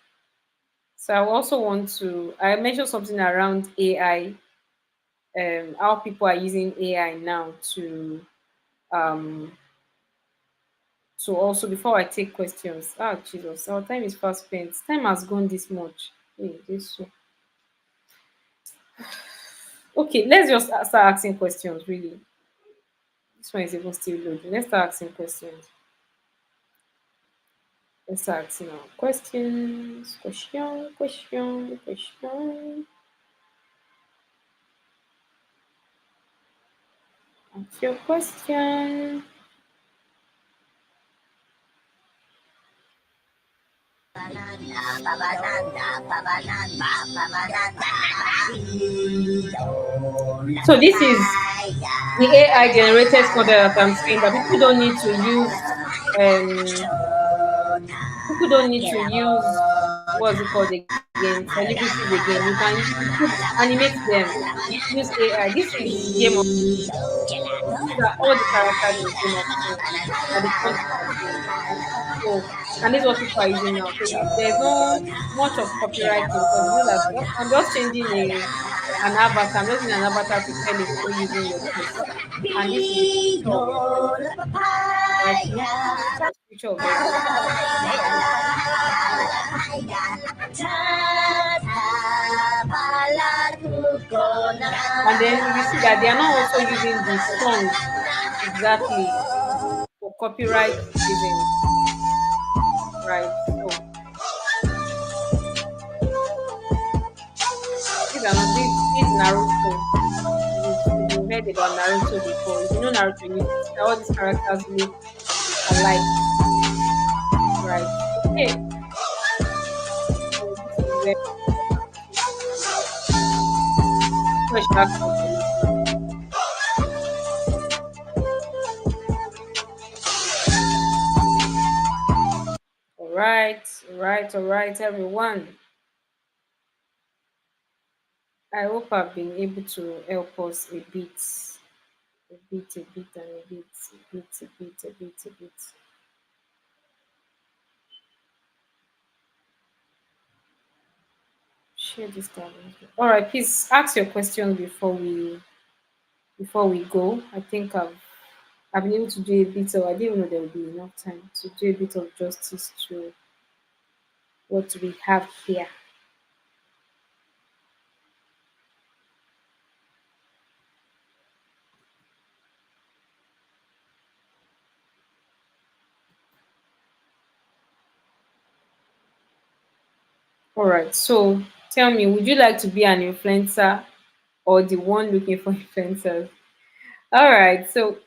So I also want to I mentioned something around AI, how people are using AI now um to also before I take questions. Oh Jesus, our time is fast spent. Time has gone this much. Hey, this so okay, let's just start asking questions really. This one is even still loading. Let's start asking questions. Let's start asking now. Questions, question. Ask your question. So this is the AI generated content that I'm saying that people don't need to use what's it called again, celebrities again. You could animate them, use AI. This is Game of These are all the characters in Game of Thrones that the content has been. So, and this is what people are using now. So there's no much of copywriting because you know that I'm just changing a an avatar. I'm just using an avatar to tell a story using your face. And this is a picture of right now. Just picture of everybody. And then you see that they are not also using the song exactly for copyright reasons, right? So this Naruto. You've heard about Naruto before. If you know Naruto, you see that all these characters look alike, right? Okay, so this is where I should ask some permission. All right, everyone. I hope I've been able to help us a bit. A bit, a bit, and a bit, a bit, a bit, a bit, a bit. Share this down. All right, please ask your questions before we go. I think I've been able to do a bit of. I didn't even know there would be enough time to do a bit of justice to what we have here. All right, so tell me, would you like to be an influencer or the one looking for influencers? All right, so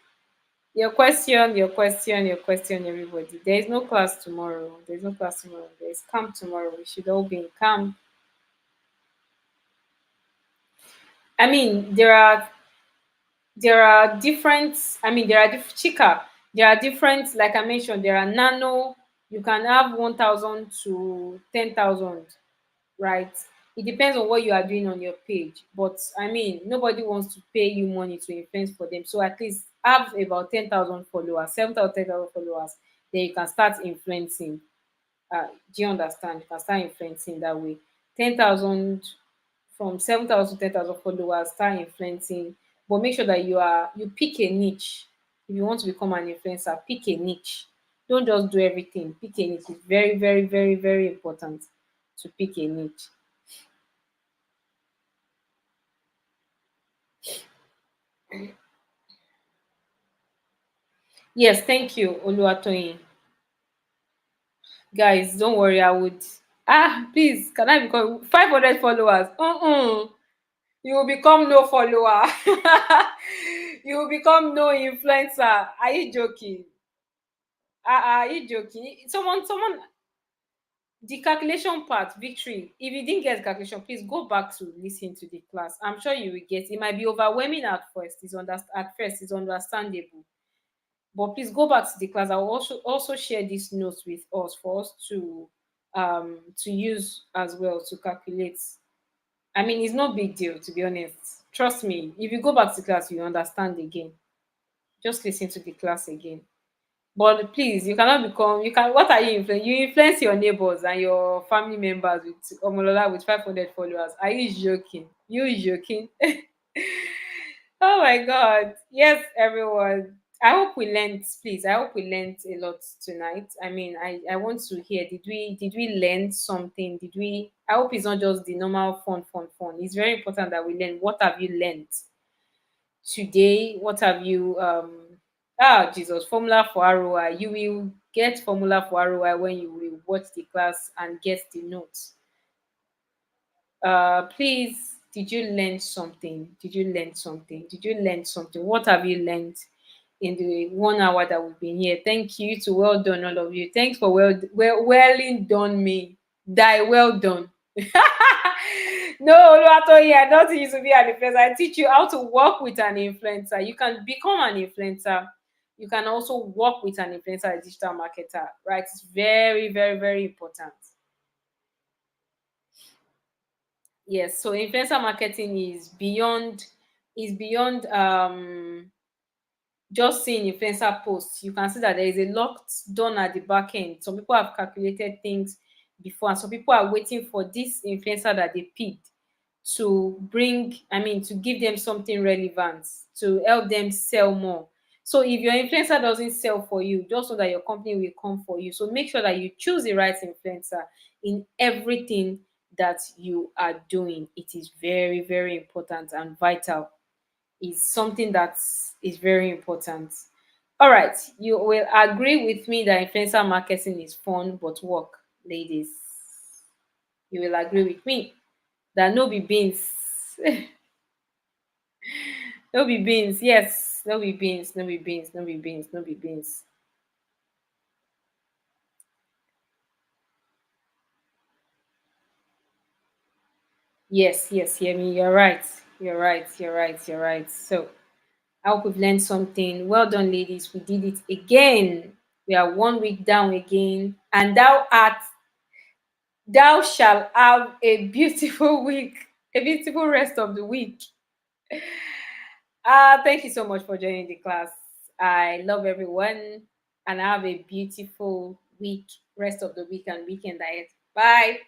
your question, everybody. There is no class tomorrow. There's no class tomorrow. There's camp tomorrow. We should all be in camp. I mean, there are different. I mean, there are different chica. There are different. Like I mentioned, there are nano. You can have 1,000 to 10,000, right? It depends on what you are doing on your page. But I mean, nobody wants to pay you money to influence for them. So at least have about 10,000 followers, 7,000, 10,000 followers. Then you can start influencing. Do you understand? You can start influencing that way. 10,000 from 7,000 to 10,000 followers, start influencing. But make sure that you pick a niche. If you want to become an influencer, pick a niche. Don't just do everything. Pick a niche. It's very, very, very, very important to pick a niche. Yes, thank you, Oluwatoyin. Guys, don't worry. I would. Please, can I become 500 followers? You will become no follower. You will become no influencer. Are you joking? Are you joking? Someone, the calculation part, victory. If you didn't get calculation, please go back to listen to the class. I'm sure you will get. It might be overwhelming at first. At first, it's understandable. But please go back to the class. I will also share these notes with us for us to use as well to calculate. I mean, it's no big deal, to be honest. Trust me. If you go back to class, you understand again. Just listen to the class again. But please, you cannot become. You can. What are you influence? You influence your neighbors and your family members with Omolola with 500 followers. Are you joking? You joking? Oh my God. Yes, everyone. I hope we learned, please. I hope we learned a lot tonight. I mean, I want to hear, did we learn something? Did we I hope it's not just the normal fun. It's very important that we learn. What have you learned today? What have you Jesus, formula for ROI. You will get formula for ROI when you will watch the class and get the notes. Please, did you learn something? What have you learned in the 1 hour that we've been here? Thank you to well done, all of you. Thanks for welling done me. Die well done. No, Oluwatoyin, I don't teach you to be an influencer. I teach you how to work with an influencer. You can become an influencer. You can also work with an influencer, a digital marketer, right? It's very, very, very important. Yes, so influencer marketing is beyond just seeing influencer posts. You can see that there is a lot done at the back end. Some people have calculated things before, and some people are waiting for this influencer that they picked to bring, I mean, to give them something relevant, to help them sell more. So if your influencer doesn't sell for you, just know that your company will come for you. So make sure that you choose the right influencer in everything that you are doing. It is very, very important and vital. Is something that is very important. All right, you will agree with me that influencer marketing is fun but work, ladies. You will agree with me that no be beans. No be beans. Yes, no be beans. No be beans. No be beans. No be beans. Yes, yes, hear me. You're right. You're right. You're right. You're right. So I hope we've learned something. Well done, ladies. We did it again. We are 1 week down again. And thou shalt have a beautiful week, a beautiful rest of the week. Thank you so much for joining the class. I love everyone and have a beautiful week, rest of the week and weekend ahead. Bye.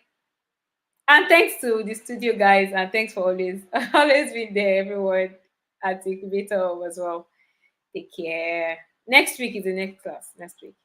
And thanks to the studio guys, and thanks for always always being there, everyone at the Incubator as well. Take care. Next week is the next class. Next week.